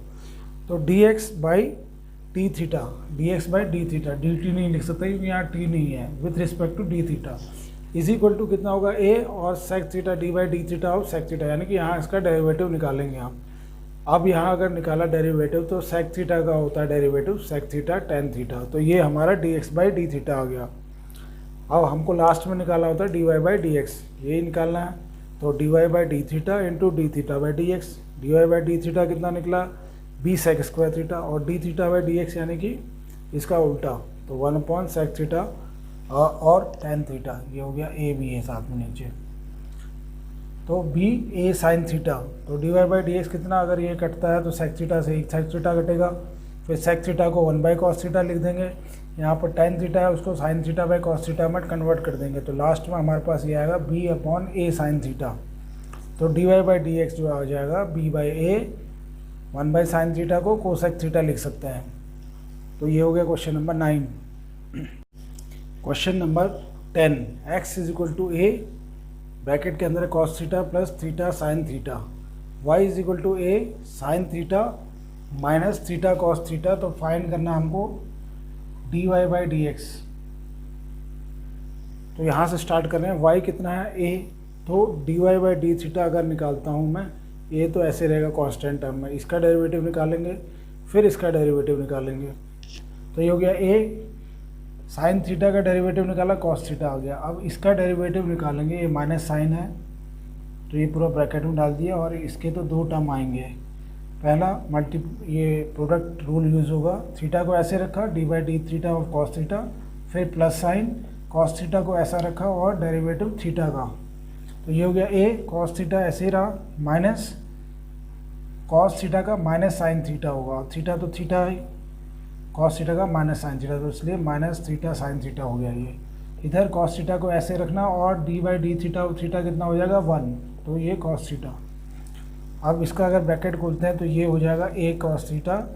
तो dx/d theta, dx/d theta, dt नहीं लिख सकते क्योंकि यहाँ t नहीं है, with respect to d theta, is equal to कितना होगा a और sec theta d/d theta of sec theta, यानी कि यहाँ इसका डेरिवेटिव निकालेंगे हम। अब यहाँ अगर निकाला डेरिवेटिव, तो sec थीटा का होता है derivative sec theta tan theta, तो ये हमारा dx/d थीटा आ गया। अब हमको लास्ट में निकालना होता है dy/dx, यही निकालना है, तो dy/d theta into d थीटा/dx, dy/d theta कितना निकला b sec² थीटा, और d थीटा/dx यानी कि इसका उल्टा, तो 1/sec थीटा और tan थीटा, ये हो गया a भी है साथ में नीचे, तो b a sin थीटा, तो dy/dx कितना, अगर ये कटता है तो sec थीटा से एक sec थीटा कटेगा, फिर sec थीटा को 1/cos थीटा लिख देंगे, यहाँ पर tan थीटा है उसको sin थीटा/cos थीटा में कन्वर्ट कर देंगे, तो लास्ट में हमारे पास ये आएगा b/a sin थीटा, तो dy/dx जो आ जाएगा b/a 1/sin थीटा को कोसेक थीटा लिख सकते हैं। तो ये हो गया question number 9। Question number 10, x is equal to a, bracket के अंदर cos theta plus theta sine theta, y is equal to a sine theta minus theta cos theta, तो फाइंड करना हमको dy/dx। तो यहाँ से स्टार्ट कर रहे हैं, y कितना है a, तो dy/d थीटा अगर निकालता हूँ मैं, ये तो ऐसे रहेगा कांस्टेंट टर्म में, इसका डेरिवेटिव निकालेंगे, फिर इसका डेरिवेटिव निकालेंगे, तो ये हो गया a साइन थीटा का डेरिवेटिव निकाला, cos थीटा आ गया। अब इसका डेरिवेटिव निकालेंगे, ये माइनस साइन है तो ये पूरा ब्रैकेट में डाल दिया, और इसके तो दो टर्म आएंगे, पहला ये प्रोडक्ट रूल यूज़ होगा, थीटा को ऐसे रखा d/d theta of cos theta, फिर प्लस साइन cos थीटा को ऐसा रखा और डेरिवेटिव थीटा का, तो ये हो गया a cos थीटा ऐसे ही रहा, माइनस cos थीटा का माइनस साइन थीटा होगा, थीटा तो थीटा है, कॉस थीटा का माइनस साइन थीटा, तो इसलिए माइनस थीटा साइन थीटा हो गया ये। इधर कॉस थीटा को ऐसे रखना और D by D theta theta कितना हो जाएगा 1, तो ये कॉस थीटा। अब इसका अगर ब्रैकेट खोलते हैं तो ये हो जाएगा ए कॉस थीटा,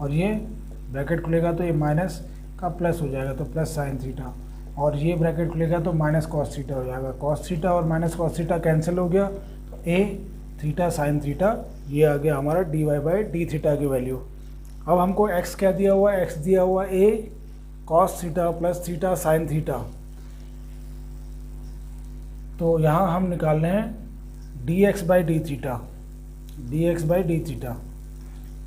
और ये ब्रैकेट खुलेगा तो ये माइनस का प्लस हो जाएगा तो प्लस साइन थीटा, और ये ब्रैकेट खुलेगा तो माइनस कॉस थीटा हो जाएगा। कॉस थीटा और माइनस कॉस थीटा कैंसिल हो गया, तो ए थीटा साइन थीटा ये आ गया हमारा D Y by D theta की वैल्यू। अब हमको एक्स क्या दिया हुआ है, एक्स दिया हुआ ए cos theta plus theta sine theta, तो यहाँ हम निकाल रहे हैं D x by D theta, D x by D theta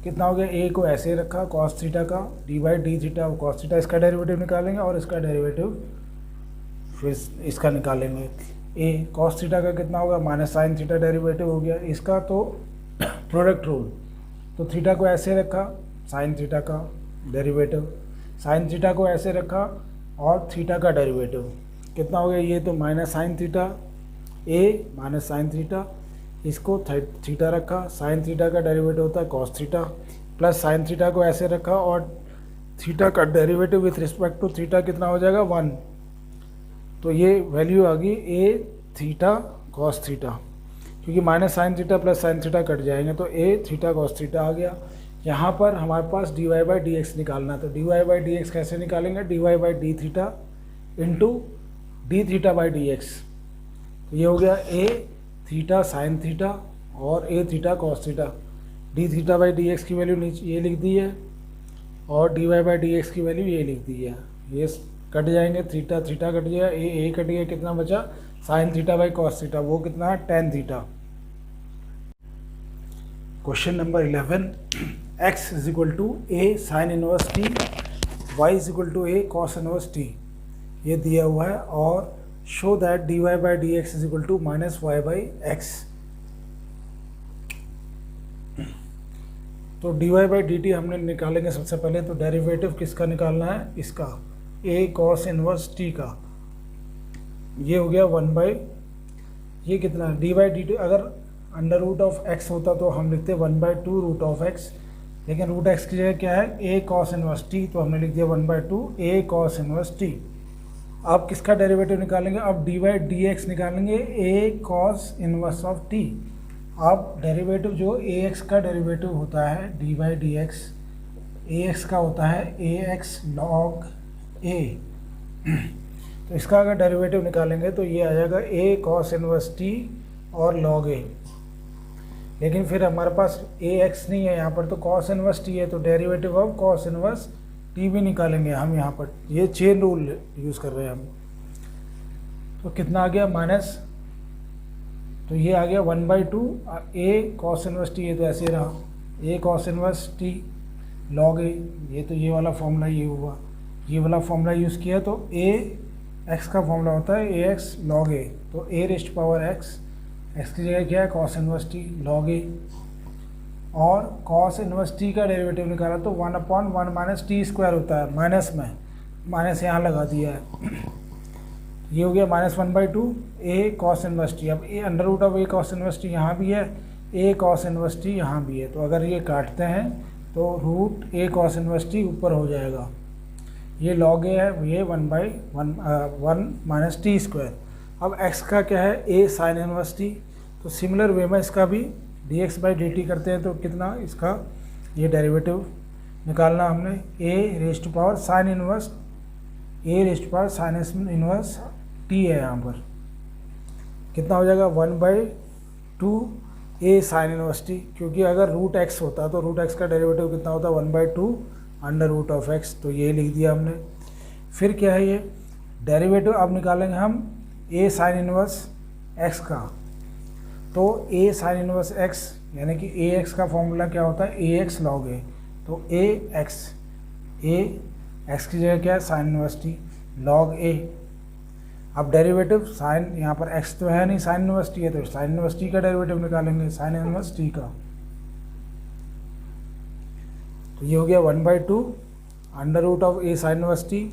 कितना हो गया, ए को ऐसे रखा कॉस थीटा का, D by D theta cos theta, इसका डेरिवेटिव निकालेंगे और इसका डेरिवेटिव फिर इसका निकालेंगे। ए कॉस थीटा का कितना होगा माइनस साइन थीटा डेरिवेटिव हो गया इसका, तो प्रोडक्ट रूल, तो थीटा को ऐसे रखा साइन थीटा का डेरिवेटिव, साइन थीटा को ऐसे रखा और थीटा का डेरिवेटिव कितना हो गया, ये तो minus sine theta a minus sine theta, इसको थीटा रखा, साइन थीटा का डेरिवेटिव होता है cos theta, plus sine theta को ऐसे रखा और थीटा का derivative with respect to theta कितना हो जाएगा 1, तो ये वैल्यू आ गई ए थीटा कॉस थीटा, क्योंकि minus sine theta plus sine theta cut जाएंगे तो ए थीटा कॉस थीटा आ गया। यहाँ पर हमारे पास D Y by D x निकालना, तो D Y by D x कैसे निकालेंगे, D Y by D theta into D theta by D x, तो ये हो गया ए थीटा साइन थीटा और ए theta cos theta, D theta by D x की वैल्यू नीचे ये लिख दी है और D Y by D x की वैल्यू ये लिख दी है, ये कट जाएंगे, थीटा थीटा कट गया, ए कट गया, कितना बचा sine theta by cos theta, वो कितना है tan theta. Question number 11, x is equal to A sine inverse T, Y is equal to A cos inverse T, ये दिया हुआ है, और show that D Y by D x is equal to minus Y by x. तो D Y by D T हमने निकालेंगे सबसे पहले, तो डेरिवेटिव किसका निकालना है, इसका ए कॉस इनवर्स टी का, ये हो गया 1 बाई, ये कितना है डी बाई डी टी, अगर अंडर रूट ऑफ एक्स होता तो हम लिखते 1/2 रूट ऑफ एक्स, लेकिन रूट एक्स की जगह क्या है ए कॉस इनवर्स टी, तो हमने लिख दिया 1/2 ए कॉस इनवर्स टी। अब किसका डेरिवेटिव निकालेंगे, अब डी बाई डी एक्स निकालेंगे ए कॉस इनवर्स ऑफ टी। अब डेरिवेटिव जो ए एक्स का डेरिवेटिव होता है D by D x, A x का होता है ए एक्स लॉग ए, तो इसका अगर डेरिवेटिव निकालेंगे तो ये आ जाएगा ए कॉस इनवर्स टी और लॉग ए, लेकिन फिर हमारे पास ए एक्स नहीं है यहाँ पर, तो कॉस इनवर्स टी है, तो derivative of cos inverse T भी निकालेंगे हम यहाँ पर, ये चेन रूल यूज़ कर रहे हैं हम। तो कितना आ गया माइनस, तो ये आ गया 1/2 ए कॉस इनवर्स टी, ये तो ऐसे रहा ए कॉस इनवर्स टी लॉग ए, ये तो ये वाला फॉर्मूला ये हुआ, ये वाला फॉर्मूला यूज़ किया, तो ए एक्स का फॉर्मूला होता है ए एक्स लॉग ए, तो ए रेस्ट पावर एक्स, एक्स की जगह क्या है cos inverse T log A, और कॉस इनवर्स टी का डेरिवेटिव निकाला तो 1/1 माइनस टी स्क्वायर होता है, माइनस में माइनस यहाँ लगा दिया है, ये हो गया -1/2 ए कॉस इनवर्स टी। अब ए under root of A cos inverse T यहाँ भी है, ए कॉस इनवर्स टी यहाँ भी है, तो अगर ये काटते हैं तो root a cos inverse t ऊपर हो जाएगा, ये लॉग ए है, ये 1/1 माइनस टी स्क्वायर। अब x का क्या है a साइन इनवर्स टी, तो सिमिलर वे में इसका भी dx बाई डी टी करते हैं, तो कितना इसका ये डेरिवेटिव निकालना हमने, a rest power sine inverse, a rest power sine inverse t है यहाँ पर, कितना हो जाएगा 1/2 a साइन इनवर्स टी, क्योंकि अगर रूट x होता तो रूट x का डेरिवेटिव कितना होता 1/2 अंडर रूट ऑफ x, तो ये लिख दिया हमने। फिर क्या है ये डेरिवेटिव अब निकालेंगे हम ए साइन इनवर्स एक्स का, तो ए साइन इनवर्स एक्स यानी कि ए एक्स का फॉर्मूला क्या होता है ए एक्स लॉग ए, तो ए एक्स की जगह क्या है साइन इनवर्स टी लॉग ए। अब डेरिवेटिव साइन यहाँ पर एक्स तो है नहीं, साइन इनवर्स टी है, तो साइन इनवर्स टी का डेरिवेटिव निकालेंगे साइन इनवर्स टी का, तो ये हो गया 1/2 under root of A sine inverse T,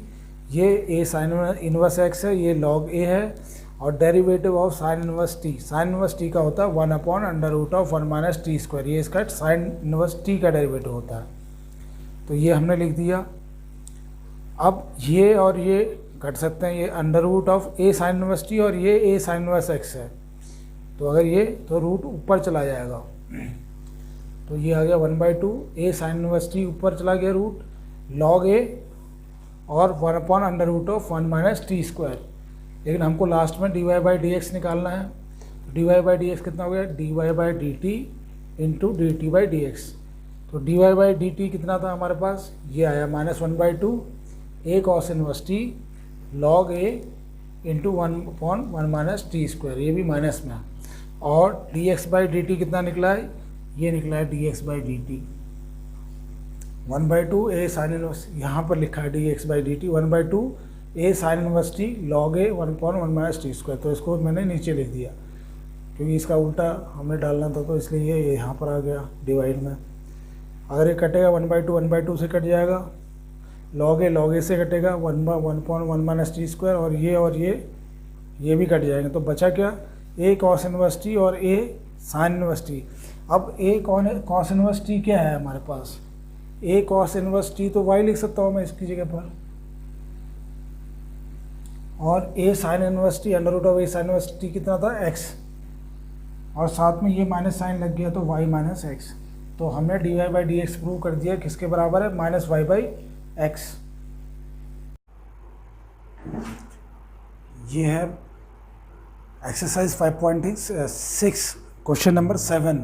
ये ए साइन इनवर्स एक्स है, ये लॉग ए है, और derivative of sine inverse t का होता है 1/√1 - t², ये इसका साइन इनवर्स टी का डेरिवेटिव होता है। तो ये हमने लिख दिया। अब ये और ये घट सकते हैं, ये under root of A sine inverse t और ये ए साइन इनवर्स एक्स है, तो अगर ये तो रूट ऊपर चला जाएगा, तो ये आ गया 1/2 ए साइन इनवर्स टी ऊपर चला गया रूट लॉग ए और 1 under root of 1 minus T square. लेकिन हमको लास्ट में D Y by D x निकालना है, तो D Y by D x कितना हो गया, D Y by D T into D T by D x. तो D Y by D T कितना था हमारे पास, ये आया -1/2 A cos inverse T log A into 1/1 minus T square, ये भी माइनस में। और D x by D T कितना निकला है, ये निकला है D x by D T 1/2 A sine inverse, यहाँ पर लिखा है D x by D T 1/2 A sine inverse T log A 1/1 minus T square. तो इसको मैंने नीचे लिख दिया क्योंकि इसका उल्टा हमें डालना था, तो इसलिए ये यहाँ पर आ गया डिवाइड में। अगर ये कटेगा 1/2 से कट जाएगा, लॉग ए से कटेगा 1/1 माइनस टी स्क्वायर, और ये भी कट जाएंगे। तो बचा क्या, ए कॉस इनवर्स टी और ए साइन इनवर्स टी। अब ए कॉस इनवर्स टी क्या है हमारे पास, ए कॉस इनवर्स टी तो वाई लिख सकता हूँ मैं इसकी जगह पर, और A sine inverse T under root of A sine inverse T कितना था एक्स, और साथ में ये माइनस साइन लग गया तो वाई माइनस एक्स। तो हमने D Y by D x prove कर दिया, किसके बराबर है, माइनस वाई बाई एक्स। ये है exercise 5.6 question number 7,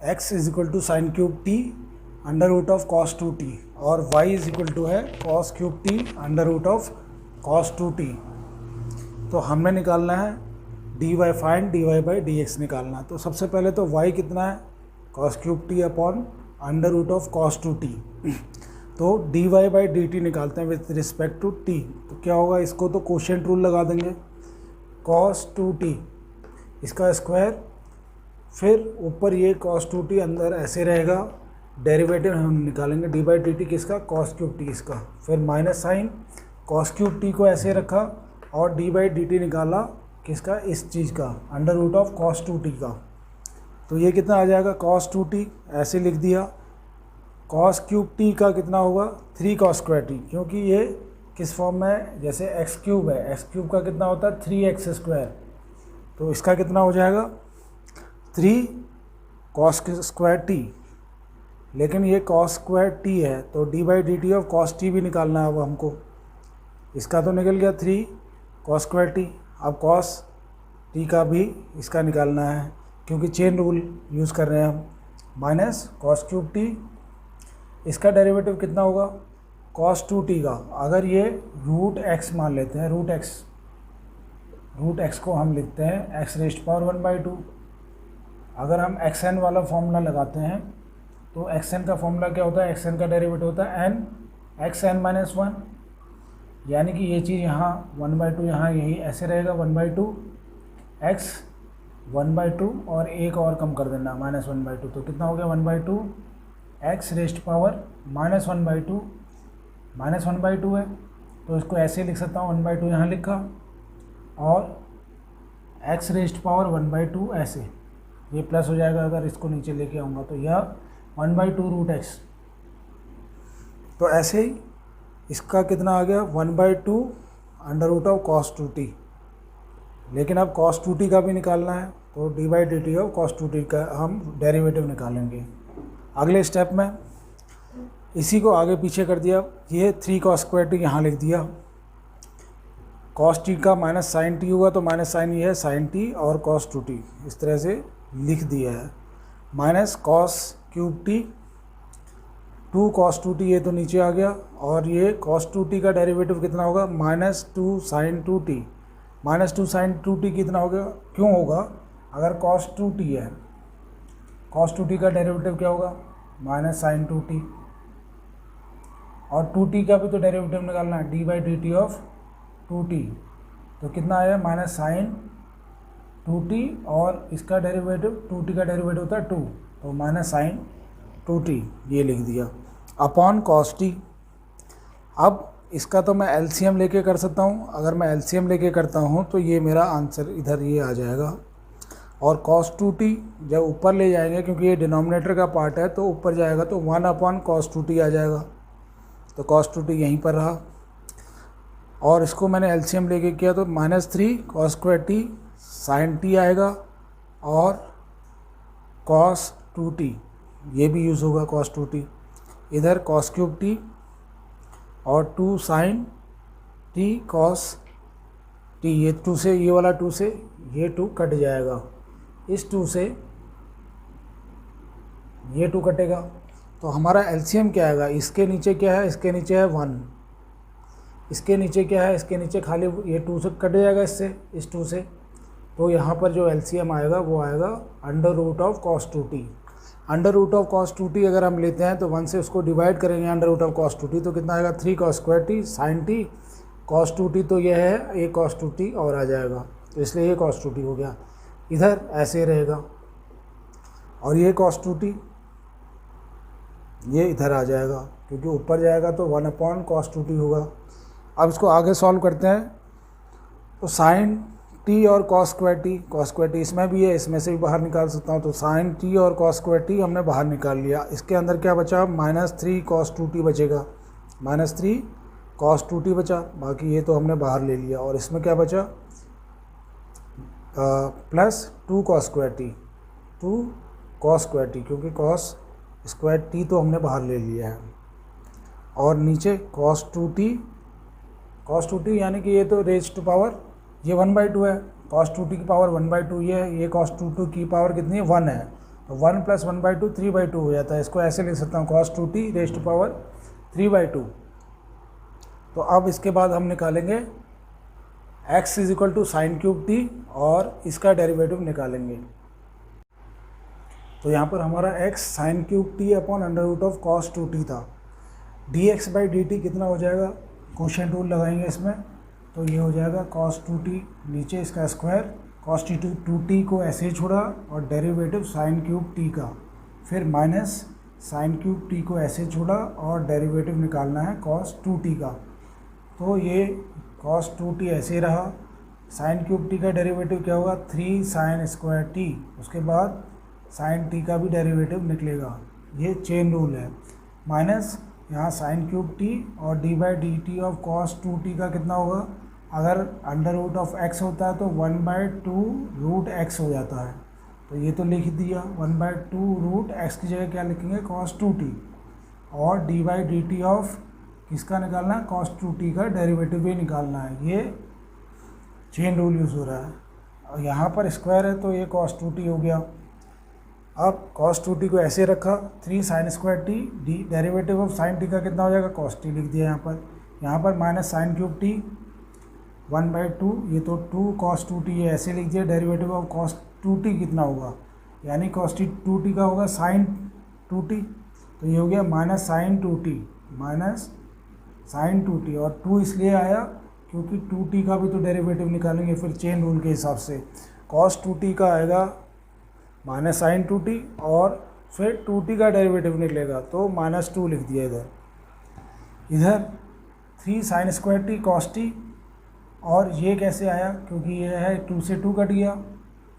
x is equal to sine cube T under root of cos 2t और y इज इक्वल टू है cos cube T under root of cos 2t। तो हमें निकालना है D y find D Y by D x निकालना है। तो सबसे पहले तो y कितना है, cos cube T upon under root of cos 2t। तो D Y by D T निकालते हैं विथ रिस्पेक्ट टू t। तो क्या होगा, इसको तो कोशेंट रूल लगा देंगे, कॉस 2t इसका स्क्वायर, फिर ऊपर ये कॉस 2t अंदर ऐसे रहेगा, डेरिवेटिव हम निकालेंगे डी बाई डी टी किसका, कॉस क्यूब टी इसका, फिर minus sine cos cube T को ऐसे रखा और डी बाई डी टी निकाला किसका, इस चीज़ का under root of cos 2t का। तो ये कितना आ जाएगा, कॉस 2t ऐसे लिख दिया, कॉस क्यूब टी का कितना होगा 3 कॉस स्क्वायर टी, क्योंकि ये किस फॉर्म में, जैसे एक्स क्यूब है, एक्स क्यूब का कितना होता है 3x स्क्वायर, तो इसका कितना हो जाएगा 3 कॉस स्क्वायर टी। लेकिन ये कॉस स्क्वायर टी है, तो D by D T of cos T भी निकालना है अब हमको। इसका तो निकल गया 3 कॉस स्क्वायर टी, अब कॉस टी का भी इसका निकालना है, क्योंकि चेन रूल यूज़ कर रहे हैं हम। माइनस कॉस क्यूब टी, इसका डेरिवेटिव कितना होगा, कॉस 2t का। अगर ये रूट एक्स मान लेते हैं, रूट एक्स को हम लिखते हैं x रेस्ट पावर 1/2। अगर हम xn वाला फॉर्मूला लगाते हैं तो xn का फॉर्मूला क्या होता है, xn का डेरिवेटिव होता है n xn माइनस 1, यानी कि ये चीज़ यहाँ 1/2 यहाँ यही ऐसे रहेगा 1/2 x 1/2 और एक और कम कर देना -1/2, तो कितना हो गया 1/2 x रेस्ट पावर -1/2, -1/2 है तो इसको ऐसे लिख सकता हूँ 1/2 यहाँ लिखा और x रेस्ट पावर 1/2 ऐसे, ये प्लस हो जाएगा अगर इसको नीचे लेके आऊँगा, तो यह 1/2 रूट एक्स। तो ऐसे ही इसका कितना आ गया 1/2 under root of cos 2t। लेकिन अब कॉस 2t का भी निकालना है, तो D by D T of cos 2t का हम डेरिवेटिव निकालेंगे। अगले स्टेप में इसी को आगे पीछे कर दिया, ये 3 कॉस स्क्वायर टी यहाँ लिख दिया, कॉस टी का माइनस साइन टी होगा तो माइनस साइन ये है साइन टी और कॉस 2t इस तरह से लिख दिया है, minus cos cube T 2 cos 2t, ये तो नीचे आ गया, और ये कॉस 2t का डेरिवेटिव कितना होगा -2 साइन 2t, -2 साइन 2t कितना होगा, क्यों होगा, अगर कॉस 2t है, कॉस 2t का डेरिवेटिव क्या होगा माइनस साइन 2t, और 2t का भी तो डेरिवेटिव निकालना है D by D T of 2t, तो कितना आया माइनस साइन 2t और इसका डेरिवेटिव 2t का डेरिवेटिव होता है 2, तो माइनस साइन 2t ये लिख दिया अपॉन कॉस टी। अब इसका तो मैं एलसीएम लेके कर सकता हूँ, अगर मैं एलसीएम लेके करता हूँ तो ये मेरा आंसर इधर ये आ जाएगा, और कॉस 2t जब ऊपर ले जाएंगे क्योंकि ये डिनोमिनेटर का पार्ट है तो ऊपर जाएगा तो 1 अपॉन कॉस 2t आ जाएगा, तो कॉस टू टी यहीं पर रहा, और इसको मैंने एलसीएम लेके किया तो -3 cos square t sine t आएगा, और कॉस टू टी ये भी यूज़ होगा कॉस टू टी, इधर कॉस क्यूब टी और 2 साइन टी कॉस टी, ये 2 से ये वाला 2 से ये 2 कट जाएगा, इस 2 से ये 2 कटेगा, तो हमारा एलसीएम क्या आएगा, इसके नीचे क्या है, इसके नीचे है 1, इसके नीचे क्या है, इसके नीचे खाली ये 2 से कट जाएगा, इससे इस 2 से, तो यहाँ पर जो एलसीएम आएगा वो आएगा under root of cos two t. Under root of cos two t अगर हम लेते हैं तो 1 से उसको डिवाइड करेंगे under root of cos two t, तो कितना आएगा 3 cos square t sine T cos two t, तो यह है 1 कॉस टू टी और आ जाएगा, तो इसलिए ये कॉस टू टी हो गया। इधर ऐसे रहेगा और ये कॉस टू टी ये इधर आ जाएगा, क्योंकि ऊपर जाएगा तो 1 कॉस टू टी होगा। अब इसको आगे सॉल्व करते हैं, तो साइन टी और कॉस स्क्वायर टी इसमें भी है, इसमें से भी बाहर निकाल सकता हूँ, तो साइन टी और कॉस स्क्वायर टी हमने बाहर निकाल लिया। इसके अंदर क्या बचा, -3 कॉस टू टी बचेगा, -3 कॉस टू टी बचा, बाकी ये तो हमने बाहर ले लिया। और इसमें क्या बचा, +2 cos square T, 2 cos square T, क्योंकि कॉस स्क्वायर टी तो हमने बाहर ले लिया है। और नीचे कॉस टू टी यानी कि ये तो रेज टू पावर ये 1/2 है, कॉस टू टी की पावर 1/2 ये कॉस टू टी की पावर कितनी है 1 है, तो 1 + 1/2 3/2 हो जाता है। इसको ऐसे लिख सकता हूँ cos two t raise to power 3/2। तो अब इसके बाद हम निकालेंगे x = साइन क्यूब टी और इसका डेरिवेटिव निकालेंगे। तो यहाँ पर हमारा x sine cube T upon under root of cos two t था, dx/dt कितना हो जाएगा, क्वोशिएंट रूल लगाएंगे इसमें, तो ये हो जाएगा कॉस टू टी, नीचे इसका स्क्वायर, कॉस टू टी को ऐसे ही छोड़ा और डेरिवेटिव साइन क्यूब टी का, फिर माइनस साइन क्यूब टी को ऐसे छोड़ा और डेरिवेटिव निकालना है कॉस टू टी का। तो ये कॉस टू टी ऐसे ही रहा, साइन क्यूब टी का डेरिवेटिव क्या होगा 3 साइन स्क्वायर टी, उसके बाद साइन टी का भी डेरिवेटिव निकलेगा, ये चेन रूल है, माइनस यहाँ साइन क्यूब टी और d/dt of cos two T का कितना होगा, अगर अंडर रूट ऑफ x होता है तो 1/2 रूट x हो जाता है, तो ये तो लिख दिया 1/2 रूट x की जगह क्या लिखेंगे कॉस टू टी, और d/dt ऑफ किसका निकालना है कॉस टू टी का डेरिवेटिव भी निकालना है, ये चेन रूल यूज़ हो रहा है। और यहाँ पर स्क्वायर है तो ये कॉस टू टी हो गया। अब कॉस टू टी को ऐसे रखा, 3 sine square T, D derivative of sign T का कितना हो जाएगा कॉस टी लिख दिया यहाँ पर माइनस साइन क्यूब टी 1/2, ये तो 2 कॉस टू टी है ऐसे लिख दिया, derivative of cos two T कितना होगा, यानी कॉस टू टी का होगा साइन टू टी, तो ये हो गया माइनस साइन टू टी, और 2 इसलिए आया क्योंकि टू टी का भी तो डेरिवेटिव निकालेंगे फिर चेन रूल के हिसाब से, कॉस टू टी का आएगा माइनस साइन टू टी और फिर टू टी का डेरिवेटिव निकलेगा, तो -2 लिख दिया इधर 3 sine square t cos T, और ये कैसे आया क्योंकि ये है 2 से 2 कट गया,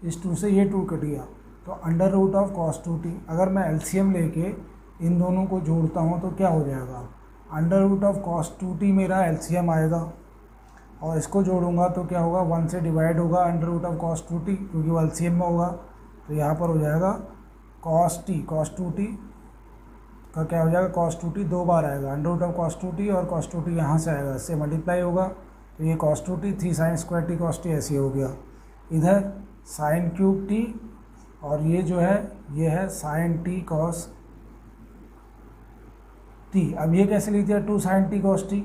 इस 2 से ये 2 कट गया, तो under root of cos two t, अगर मैं एलसीएम लेके इन दोनों को जोड़ता हूँ तो क्या हो जाएगा, under root of cos two t मेरा एलसीएम आएगा, और इसको जोड़ूंगा तो क्या होगा 1 से डिवाइड होगा under root of cos two t, क्योंकि वो एलसीएम में होगा, तो यहाँ पर हो जाएगा कॉस टू टी का क्या हो जाएगा कॉस टू टी 2 बार आएगा, under root of cos two t और कॉस टू टी यहाँ से आएगा, इससे मल्टीप्लाई होगा, तो ये cos two t 3 sine square t cos t ऐसे हो गया, इधर साइन क्यूब टी और ये जो है ये है साइन टी कॉस टी। अब ये कैसे लिख दिया 2 साइन टी कॉस टी,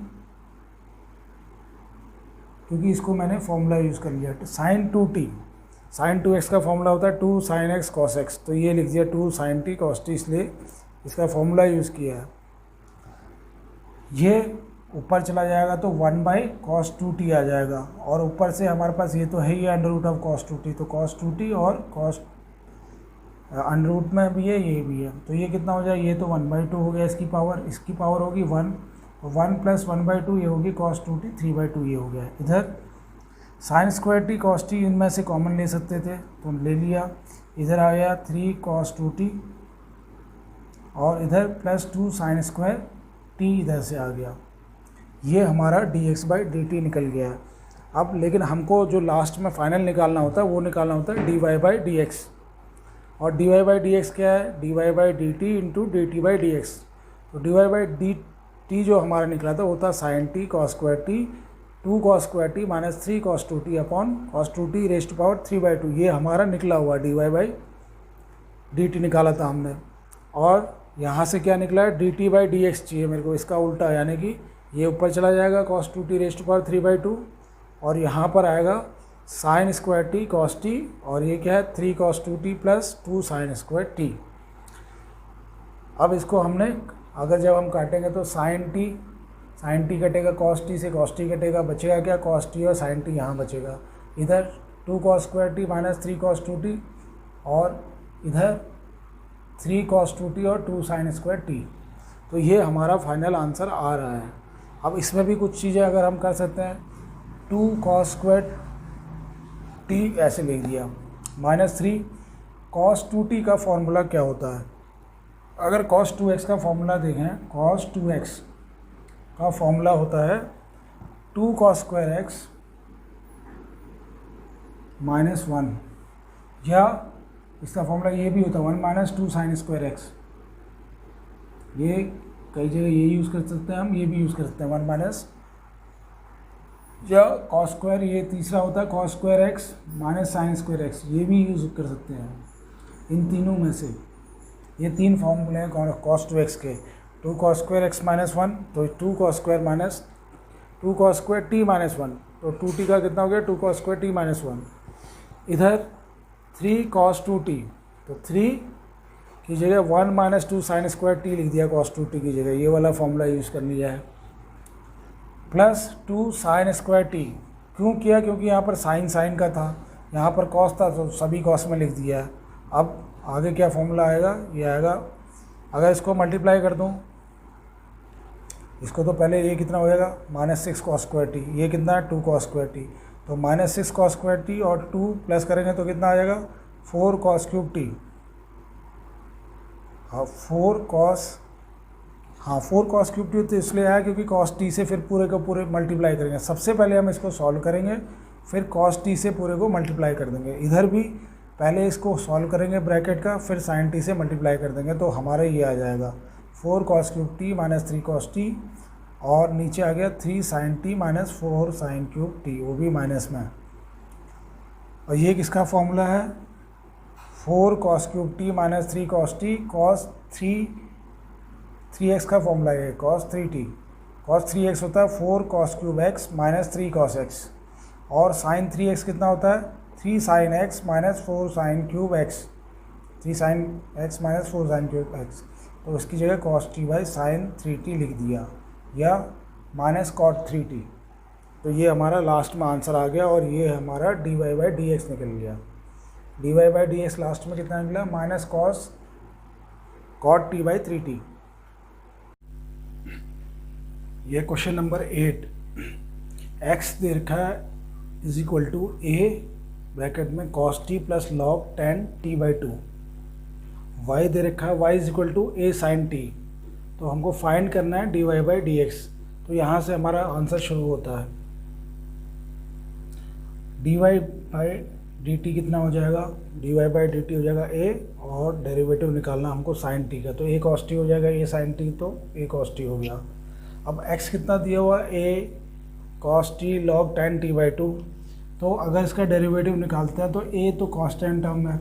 क्योंकि इसको मैंने फॉर्मूला यूज़ कर लिया, साइन 2t, साइन 2x का फॉर्मूला होता है 2 साइन x cos x, तो ये लिख दिया 2 साइन t cos t, इसलिए इसका फॉर्मूला यूज़ किया है। ये ऊपर चला जाएगा तो 1/cos 2t आ जाएगा, और ऊपर से हमारे पास ये तो है ही under root of cos 2t, तो cos 2t और cos अंडर रूट में भी है ये भी है, तो ये कितना हो जाएगा, ये तो 1/2 हो गया, इसकी पावर होगी 1, तो 1 + 1/2 ये होगी cos 2t 3/2 ये हो गया। इधर sign square t cos T इनमें से कॉमन ले सकते थे तो ले लिया, इधर आ गया 3 cos 2t और इधर +2 साइन स्क्वायर टी इधर से आ गया, ये हमारा dx/dt निकल गया है। अब लेकिन हमको जो लास्ट में फाइनल निकालना होता है वो निकालना होता है dy/dx, और dy/dx क्या है, dy/dt इंटू dt/dx। तो dy/dt जो हमारा निकला था वो था sin t cos square t 2 cos square t minus 3 cos 2t upon cos 2t rest power 3/2, ये हमारा निकला हुआ dy/dt निकाला था हमने। और यहाँ से क्या निकला है, dt/dx चाहिए मेरे को, इसका उल्टा, यानी कि ये ऊपर चला जाएगा cos 2t रेस्ट पावर 3/2, और यहाँ पर आएगा sin square t cos t, और ये क्या है 3 cos 2t plus 2 sin square t। अब इसको हमने अगर जब हम काटेंगे तो sin t कटेगा cos t से, cos t कटेगा, बचेगा क्या, cos t और sin t यहाँ बचेगा। इधर 2 cos square t minus 3 cos 2t, और इधर 3 cos 2t और 2 sin स्क्वायर t। तो ये हमारा फाइनल आंसर आ रहा है। अब इसमें भी कुछ चीज़ें अगर हम कर सकते हैं, 2 cos स्क्वायर t ऐसे लिख दिया, माइनस 3 cos 2t का फॉर्मूला क्या होता है। अगर cos 2x का फॉर्मूला देखें, cos 2x का फॉर्मूला होता है 2 cos स्क्वायर x माइनस 1, या इसका फॉर्मूला ये भी होता है 1 माइनस 2 sin स्क्वायर x। ये कई जगह ये यूज़ कर सकते हैं हम, ये भी यूज़ कर सकते हैं 1 माइनस, या cos स्क्वायर, ये तीसरा होता है cos square x minus sin square x, ये भी यूज़ कर सकते हैं। इन तीनों में से ये 3 फॉर्मूले हैं cos 2x के। 2 cos स्क्वायर x माइनस 1, तो 2 cos square minus 2 cos square t minus 1, तो 2t का कितना हो गया, 2 cos स्क्वायर t माइनस 1। इधर 3 cos 2t, तो 3 की जगह 1 माइनस 2 sin स्क्वायर t लिख दिया cos 2t की जगह, ये वाला फॉर्मूला यूज़ कर लिया है। प्लस 2 sin स्क्वायर t, क्यों किया, क्योंकि यहाँ पर साइन का था, यहाँ पर कॉस था, तो सभी कॉस में लिख दिया है। अब आगे क्या फॉर्मूला आएगा, ये आएगा, अगर इसको मल्टीप्लाई कर दूँ इसको, तो पहले ये कितना हो जाएगा माइनस 6 cos स्क्वायर t, ये कितना है 2 cos स्क्वायर t, तो माइनस 6 cos स्क्वायर t और 2 प्लस करेंगे तो कितना आ जाएगा 4 cos क्यूब t। हाँ 4 cos क्यूब t तो इसलिए आया क्योंकि cos t से फिर पूरे को पूरे मल्टीप्लाई करेंगे। सबसे पहले हम इसको सॉल्व करेंगे, फिर cos t से पूरे को मल्टीप्लाई कर देंगे। इधर भी पहले इसको सॉल्व करेंगे ब्रैकेट का, फिर sin t से मल्टीप्लाई कर देंगे, तो हमारा ये आ जाएगा 4 cos cube t minus 3 cos t, और नीचे आ गया 3 sin t minus 4 sin cube t, वो भी माइनस में। और ये किसका फॉर्मूला है, 4 cos cube t minus 3 cos t, cos 3x का फॉर्मूला है cos 3t, cos 3x होता है 4 cos cube x minus 3 cos x, और sin 3x कितना होता है 3 sin x minus 4 sin cube x, 3 sin x minus 4 sin cube x, तो इसकी जगह cos t by sin 3t लिख दिया, या माइनस cot 3t। तो ये हमारा लास्ट में आंसर आ गया, और ये हमारा dy/dx निकल गया। dy/dx लास्ट में कितना निकला, minus cot t by 3t। ये क्वेश्चन नंबर 8, x दे रखा है is equal to a bracket में cos t plus log 10 t/2, y दे रखा है y is equal to a sin t, तो हमको फाइंड करना है dy/dx। तो यहाँ से हमारा आंसर शुरू होता है। dy/dt कितना हो जाएगा, dy/dt हो जाएगा a, और डेरिवेटिव निकालना हमको sin t का, तो a cos t हो जाएगा, a sin t तो a cos t हो गया। अब x कितना दिया हुआ, a cos t log 10 t/2, तो अगर इसका डेरिवेटिव निकालते हैं तो a तो कांस्टेंट टर्म है,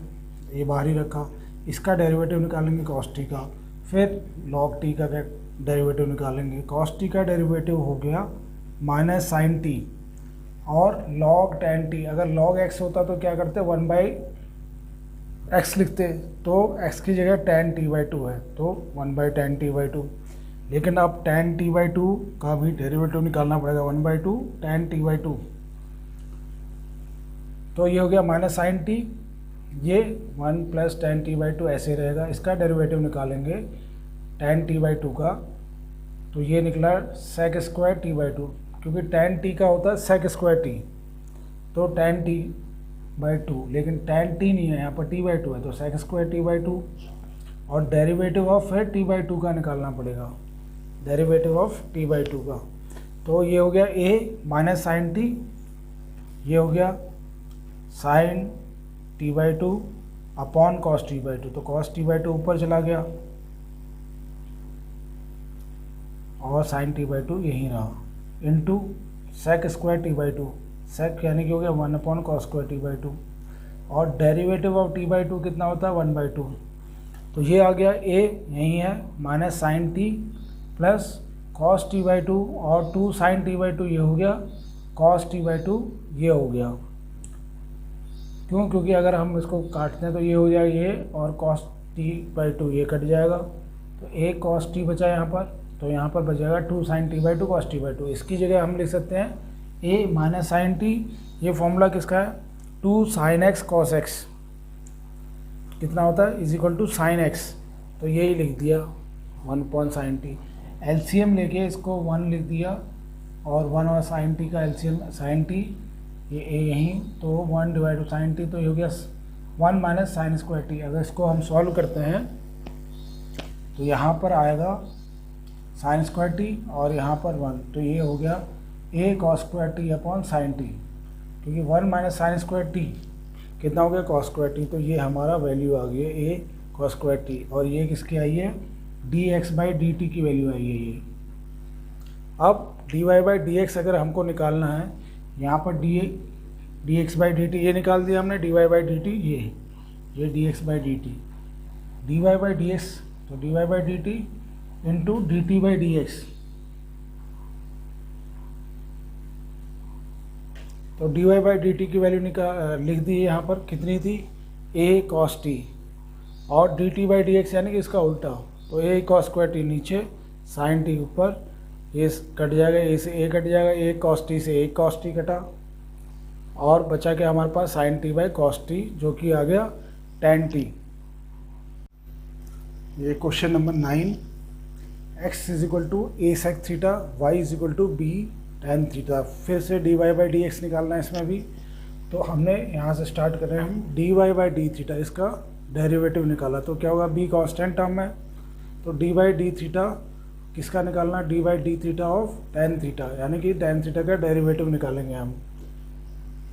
a बाहर ही रखा, इसका डेरिवेटिव निकालेंगे cos t का, फिर log t का डेरिवेटिव निकालेंगे। cos t का डेरिवेटिव हो गया माइनस sin t, और log 10 t, अगर log x होता तो क्या करते 1/x लिखते, तो x की जगह 10 t/2 है, तो 1/10 t/2, लेकिन अब 10 t/2 का भी डेरिवेटिव निकालना पड़ेगा, 1/2 10 t/2, तो ये हो गया माइनस sin t, ये 1 प्लस 10 t/2 ऐसे रहेगा। इसका डेरिवेटिव निकालेंगे 10 t/2 का, तो ये निकला sec स्क्वायर t/2, क्योंकि 10 t का होता है sec स्क्वायर t, तो 10 t/2, लेकिन 10 t नहीं है यहाँ पर t/2 है, तो sec स्क्वायर t/2, और डेरिवेटिव ऑफ फिर t/2 का निकालना पड़ेगा, derivative of T by to का। तो ये हो गया ए माइनस साइन टी, ये हो गया sine T by two upon cos t by two. तो कॉस टी बाई टू ऊपर चला गया और साइन टी बाई टू यहीं रहा, into sec square T by two, sec यानी कि हो गया 1 upon cos square T by two, और derivative of T by two कितना होता है 1 बाई टू। तो ये आ गया ए यहीं है minus sine t plus cos t by two और 2 साइन टी बाई टू, ये हो गया कॉस टी बाई टू, ये हो गया। क्यों? क्योंकि अगर हम इसको काटते हैं तो ये हो जाएगा ये, और कॉस टी बाई टू ये कट जाएगा, तो ए कॉस टी बचा यहाँ पर, तो यहाँ पर बच जाएगा 2 sine T by two cos t by two. इसकी जगह हम लिख सकते हैं ए माइनस साइन टी, ये फॉर्मूला किसका है 2 साइन एक्स कॉस एक्स कितना होता है is equal to sine x, तो यही लिख दिया 1 अपॉन साइन टी। एलसीएम लेके इसको 1 लिख दिया, और 1 और साइन टी का एलसीएम साइन टी, ये ए यहीं, तो 1 डिवाइड टू साइन टी, तो ये हो गया 1 माइनस साइन स्क्वायर टी। अगर इसको हम सॉल्व करते हैं तो यहाँ पर आएगा साइन स्क्वायर टी और यहाँ पर 1, तो ये हो गया A cos square T upon sine T, क्योंकि 1 माइनस साइन स्क्वायर टी कितना हो गया कॉस स्क्वायर टी, तो ये हमारा वैल्यू आ गई है ए कॉस स्क्वायर टी, और ये किसकी आई है D x by D T की वैल्यू आई है ये। अब D Y by D X अगर हमको निकालना है, यहाँ पर D x by D T ये निकाल दिया हमने, D Y by D T ये D x by D T, D Y by D x, तो D Y by D T into D T by D x, तो D Y by D T की value लिख दी है यहाँ पर, कितनी थी ए कॉस टी, और D T by D X यानी कि इसका उल्टा, तो ए कॉस स्क्वायर टी नीचे, साइन टी ऊपर, ये कट जाएगा, ए से ए कट जाएगा, ए कॉस टी से ए कॉस टी कटा, और बचा के हमारे पास sine T by cos T, जो कि आ गया टेन टी। ये question number 9, X is equal to A sec theta, Y is equal to B tan theta. फिर से D Y by D x निकालना है इसमें भी, तो हमने यहाँ से स्टार्ट कर रहे हैं हम d Y by D theta, इसका डेरिवेटिव निकाला, तो क्या होगा बी कांस्टेंट टर्म है, तो डी बाई डी थीटा किसका निकालना, d by D theta of tan theta, यानी कि टेन थीटा का डेरिवेटिव निकालेंगे हम।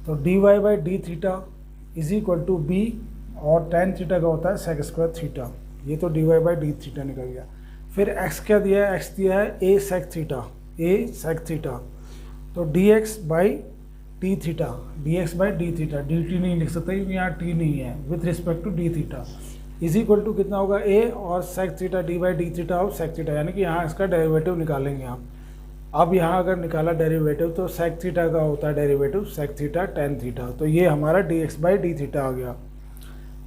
तो D Y by D theta is equal to b, और टेन थीटा का होता है सेक स्क्वायर थीटा, ये तो D Y by D theta निकल गया। फिर एक्स क्या दिया है, एक्स दिया है a sec theta, a sec theta, तो D x by D theta, D x by D theta, d t नहीं लिख सकते क्योंकि यहाँ टी नहीं है, with respect to d theta is equal to कितना होगा ए और sec theta d by D theta of sec theta, यानी कि यहाँ इसका डेरिवेटिव निकालेंगे हम। अब यहाँ अगर निकाला डेरिवेटिव तो सेक थीटा का होता है derivative sec theta tan theta, तो ये हमारा D x by D theta आ गया।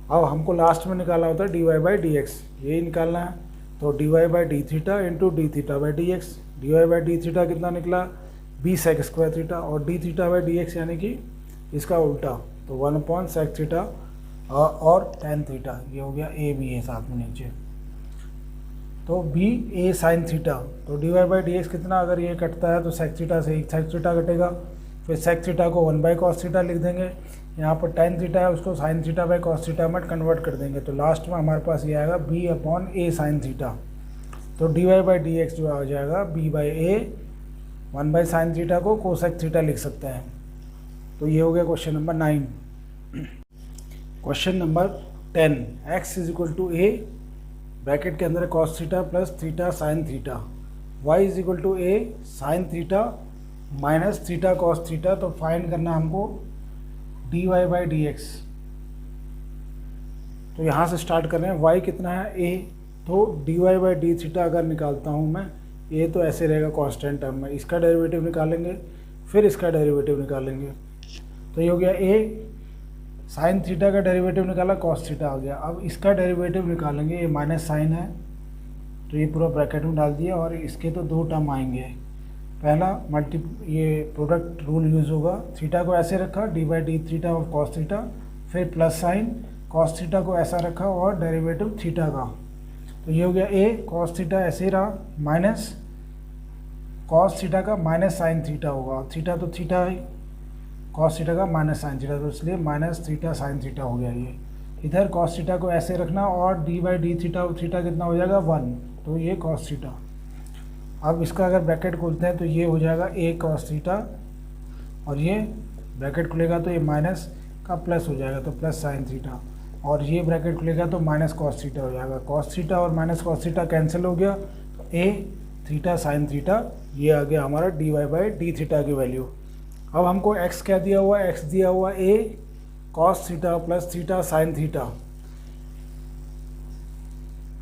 अब हमको लास्ट में निकाला होता है D Y by D X, यही निकालना है, तो D Y by D theta into D theta by D X, D Y by D theta कितना निकला बी सेक स्क्वायर थीटा, और D theta by D X यानी कि इसका उल्टा, तो 1 अपॉन सेक थीटा और टेन थीटा, ये हो गया ए बी है साथ में नीचे, तो बी ए साइन थीटा, तो D Y by D x कितना, अगर ये कटता है तो सेक थीटा से एक सेक थीटा कटेगा, फिर सेक थीटा को 1 बाई कॉस थीटा लिख देंगे, यहाँ पर टेन थीटा है उसको sine theta by cos theta में कन्वर्ट कर देंगे, तो लास्ट में हमारे पास ये आएगा b upon a sine theta, तो D Y by D x जो आ जाएगा b by a 1 by sine theta को कोसेक थीटा लिख सकते हैं। तो ये हो गया question number 9। Question number 10, x is equal to a, bracket के अंदर cos theta plus theta sine theta, Y is equal to A sine theta minus theta cos theta, तो फाइंड करना हमको d Y by D x. तो यहाँ से start कर रहे हैं, वाई कितना है ए, तो D Y by D theta अगर निकालता हूँ मैं, ये तो ऐसे रहेगा कांस्टेंट टर्म में, इसका डेरिवेटिव निकालेंगे फिर इसका डेरिवेटिव निकालेंगे, तो ये हो गया ए साइन थीटा का डेरिवेटिव निकाला कॉस थीटा आ गया। अब इसका डेरिवेटिव निकालेंगे, ये माइनस साइन है तो ये पूरा ब्रैकेट में डाल दिया, और इसके तो 2 टर्म आएंगे, पहला ये प्रोडक्ट रूल यूज़ होगा, थीटा को ऐसे रखा D by D theta of cos theta, फिर प्लस साइन कॉस थीटा को ऐसा रखा और डेरिवेटिव थीटा का, तो ये हो गया ए कॉस थीटा ऐसे ही रहा, माइनस कॉस थीटा का माइनस साइन थीटा होगा, थीटा तो थीटा है, कॉस थीटा का माइनस साइन थीटा, तो इसलिए माइनस थीटा साइन थीटा हो गया ये। इधर कॉस थीटा को ऐसे रखना और D by D theta theta कितना हो जाएगा 1, तो ये कॉस थीटा। अब इसका अगर ब्रैकेट खोलते हैं तो ये हो जाएगा ए कॉस थीटा, और ये ब्रैकेट खुलेगा तो ये माइनस का प्लस हो जाएगा तो प्लस साइन थीटा, और ये ब्रैकेट खुलेगा तो माइनस कॉस थीटा हो जाएगा। कॉस थीटा और माइनस कॉस थीटा कैंसिल हो गया तो ए थीटा साइन थीटा, ये आ गया हमारा D Y by D theta की वैल्यू। अब हमको एक्स क्या दिया हुआ है, एक्स दिया हुआ ए cos theta plus theta sine theta.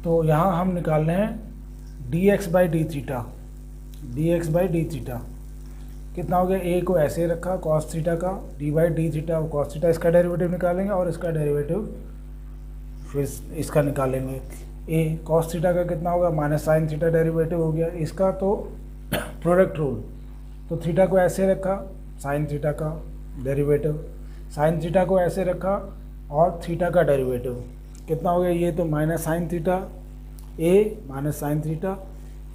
तो यहाँ हम निकाल रहे हैं D x by D theta, D x by D theta कितना हो गया, ए को ऐसे रखा कॉस थीटा का, D by D theta cos theta, इसका डेरिवेटिव निकालेंगे और इसका डेरिवेटिव फिर इसका निकालेंगे। ए कॉस थीटा का कितना होगा, माइनस साइन थीटा डेरिवेटिव हो गया इसका, तो प्रोडक्ट रूल, तो थीटा को ऐसे रखा साइन थीटा का डेरिवेटिव, साइन थीटा को ऐसे रखा और थीटा का डेरिवेटिव कितना हो गया, ये तो minus sine theta, a minus sine theta,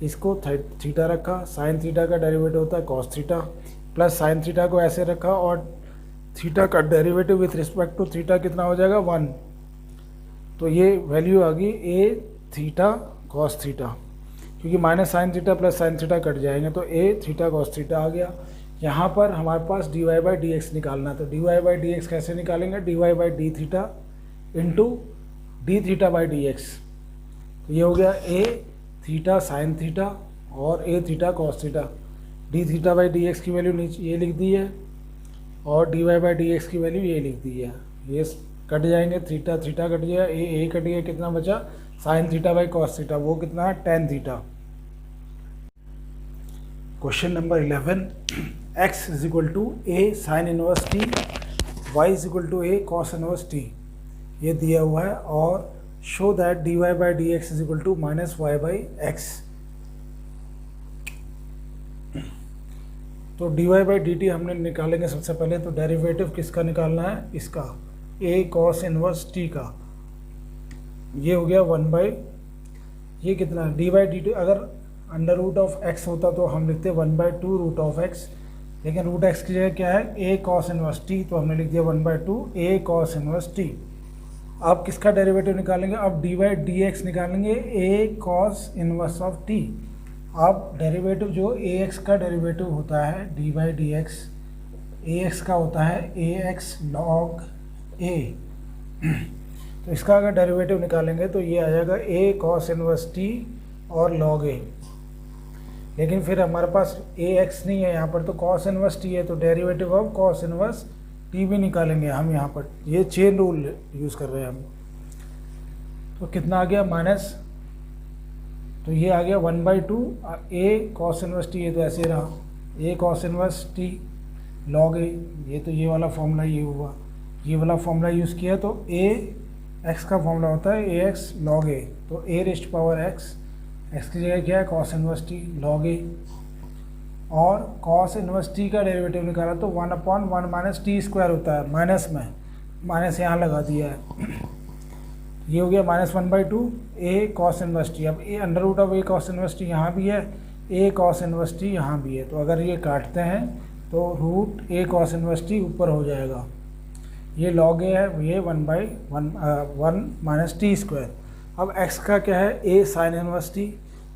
इसको थीटा रखा, साइन थीटा का डेरिवेटिव होता है cos theta, plus sine theta को ऐसे रखा और थीटा का derivative with respect to theta कितना हो जाएगा 1। तो ये वैल्यू आ गई ए थीटा कॉस थीटा, क्योंकि minus sine theta plus sine theta cut जाएंगे तो ए थीटा कॉस थीटा आ गया। यहाँ पर हमारे पास D Y by D x निकालना है, तो D Y by D x कैसे निकालेंगे, D Y by D theta into D theta by D x. तो ये हो गया ए थीटा साइन थीटा और ए theta cos theta, D theta by D x की वैल्यू नीचे ये लिख दी है और D Y by D x की वैल्यू ये लिख दी है, ये कट जाएंगे, थीटा थीटा कट गया, ए कट गया, कितना बचा sine theta by cos theta, वो कितना है tan theta. Question number 11, x is equal to A sine inverse t, y is equal to A cos inverse T, ये दिया हुआ है, और show that D Y by D x is equal to minus Y by x. तो D Y by D T हमने निकालेंगे सबसे पहले, तो डेरिवेटिव किसका निकालना है, इसका ए कॉस इनवर्स टी का, ये हो गया 1 बाई, ये कितना डी बाई डी टी, अगर अंडर रूट ऑफ एक्स होता तो हम लिखते 1 बाई 2 रूट ऑफ एक्स, लेकिन रूट एक्स की जगह क्या है ए कॉस इनवर्स टी, तो हमने लिख दिया 1 by 2 a cos inverse T. अब किसका डेरिवेटिव निकालेंगे, अब डी बाई डी एक्स निकालेंगे ए कॉस इनवर्स ऑफ टी। अब डेरिवेटिव जो ए एक्स का डेरिवेटिव होता है D by D x, A x का होता है ए एक्स लॉग ए, तो इसका अगर डेरिवेटिव निकालेंगे तो ये आ जाएगा ए कॉस इनवर्स टी और लॉग ए, लेकिन फिर हमारे पास ए एक्स नहीं है यहाँ पर, तो कॉस इनवर्स टी है, तो derivative of cos inverse T भी निकालेंगे हम यहाँ पर, ये चेन रूल यूज़ कर रहे हैं हम। तो कितना आ गया माइनस, तो ये आ गया 1 by 2 a cos inverse T, ये तो ऐसे रहा ए कॉस इनवर्स टी लॉग ए, ये तो ये वाला फॉर्मूला ये हुआ, ये वाला फॉर्मूला यूज़ किया, तो ए एक्स का फॉर्मूला होता है ए एक्स लॉग ए, तो ए रेस्ट पावर एक्स, एक्स की जगह क्या है cos inverse T log A, और कॉस इनवर्स टी का डेरिवेटिव निकाला तो 1/1 माइनस टी स्क्वायर होता है, माइनस में माइनस यहाँ लगा दिया है, ये हो गया minus 1 by 2 a cos inverse T. अब ए under root of A cos inverse T यहाँ भी है, ए कॉस इनवर्स टी यहाँ भी है, तो अगर ये काटते हैं तो root a cos inverse t ऊपर हो जाएगा, ये लॉग ए है, ये 1 बाई 1 माइनस टी स्क्वायर। अब x का क्या है ए साइन इनवर्स टी,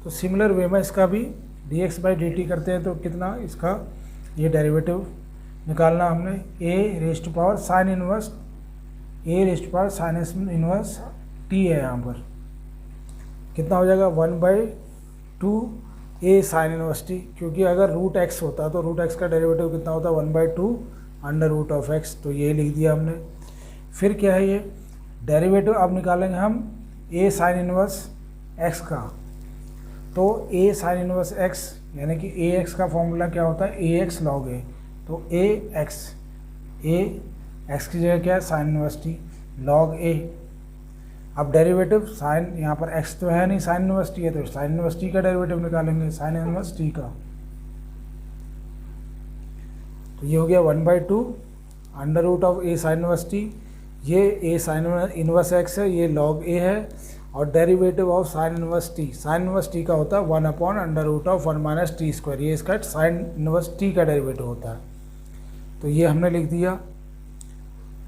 तो सिमिलर वे में इसका भी d x by D t करते हैं, तो कितना इसका ये डेरिवेटिव निकालना हमने, a raised power sine inverse, a raised power sine inverse t है यहाँ पर, कितना हो जाएगा 1 by 2 A sine inverse T, क्योंकि अगर रूट एक्स होता तो रूट एक्स का डेरिवेटिव कितना होता 1 by 2 under root of x, तो ये लिख दिया हमने। फिर क्या है ये डेरिवेटिव अब निकालेंगे हम ए साइन इनवर्स एक्स का, तो ए साइन इनवर्स एक्स यानी कि ए एक्स का फॉर्मूला क्या होता है ए एक्स लॉग ए, तो ए एक्स की जगह क्या है साइन इनवर्स टी लॉग ए। अब डेरिवेटिव साइन यहाँ पर एक्स तो है नहीं, साइन इनवर्स टी है, तो साइन इनवर्स टी का डेरिवेटिव निकालेंगे साइन इनवर्स टी का, तो ये हो गया 1 by 2 under root of A sine inverse T, ये ए साइन इनवर्स एक्स है, ये लॉग ए है, और derivative of sine inverse t का होता है 1 under root of 1 minus T square, ये इसका साइन इनवर्स टी का डेरिवेटिव होता है, तो ये हमने लिख दिया।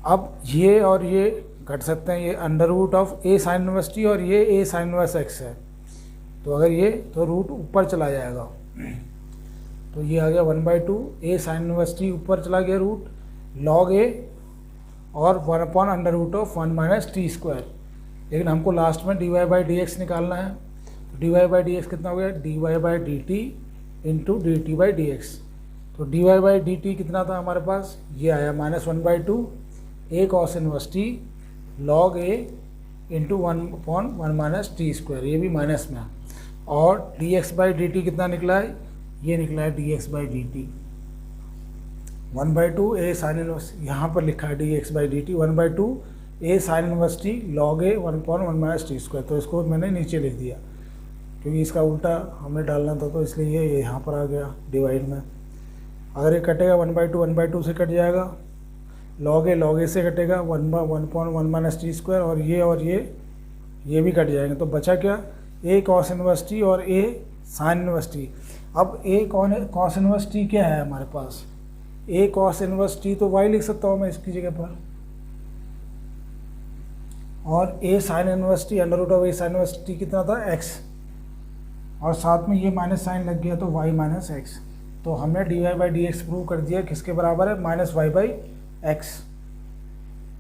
अब ये और ये घट सकते हैं, ये under root of A sine inverse t और ये ए साइन इनवर्स एक्स है, तो अगर ये तो रूट ऊपर चला जाएगा, तो ये आ गया 1/2 ए साइन इनवर्स टी, ऊपर चला गया रूट लॉग ए और 1/√1 माइनस टी स्क्वायर। लेकिन हमको लास्ट में dy/dx निकालना है, तो dy/dx कितना हो गया, dy/dt इंटू dt/dx। तो dy/dt कितना था हमारे पास, ये आया -1/2 A cos inverse T log A into 1/1 minus T square, ये भी माइनस में। और dx/dt कितना निकला है, ये निकला है dx/dt 1/2 ए साइन इनवर्स, यहाँ पर लिखा है dx/dt 1/2 ए साइन इनवर्स टी लॉग ए 1/1 माइनस टी स्क्वायर। तो इसको मैंने नीचे लिख दिया क्योंकि इसका उल्टा हमें डालना था, तो इसलिए ये यहाँ पर आ गया डिवाइड में। अगर ये कटेगा 1/2 से कट जाएगा, लॉग ए से कटेगा 1/1 माइनस टी स्क्वायर, और ये भी कट जाएंगे। तो बचा क्या, ए कॉस इनवर्स टी और ए साइन इनवर्स टी। अब ए कॉस इनवर्स टी क्या है हमारे पास, ए कॉस इनवर्स टी तो वाई लिख सकता हूँ मैं इसकी जगह पर, और A sine inverse T √A sine inverse T कितना था x, और साथ में ये माइनस साइन लग गया तो y माइनस एक्स। तो हमने dy/dx प्रूव कर दिया किसके बराबर है, -y/x।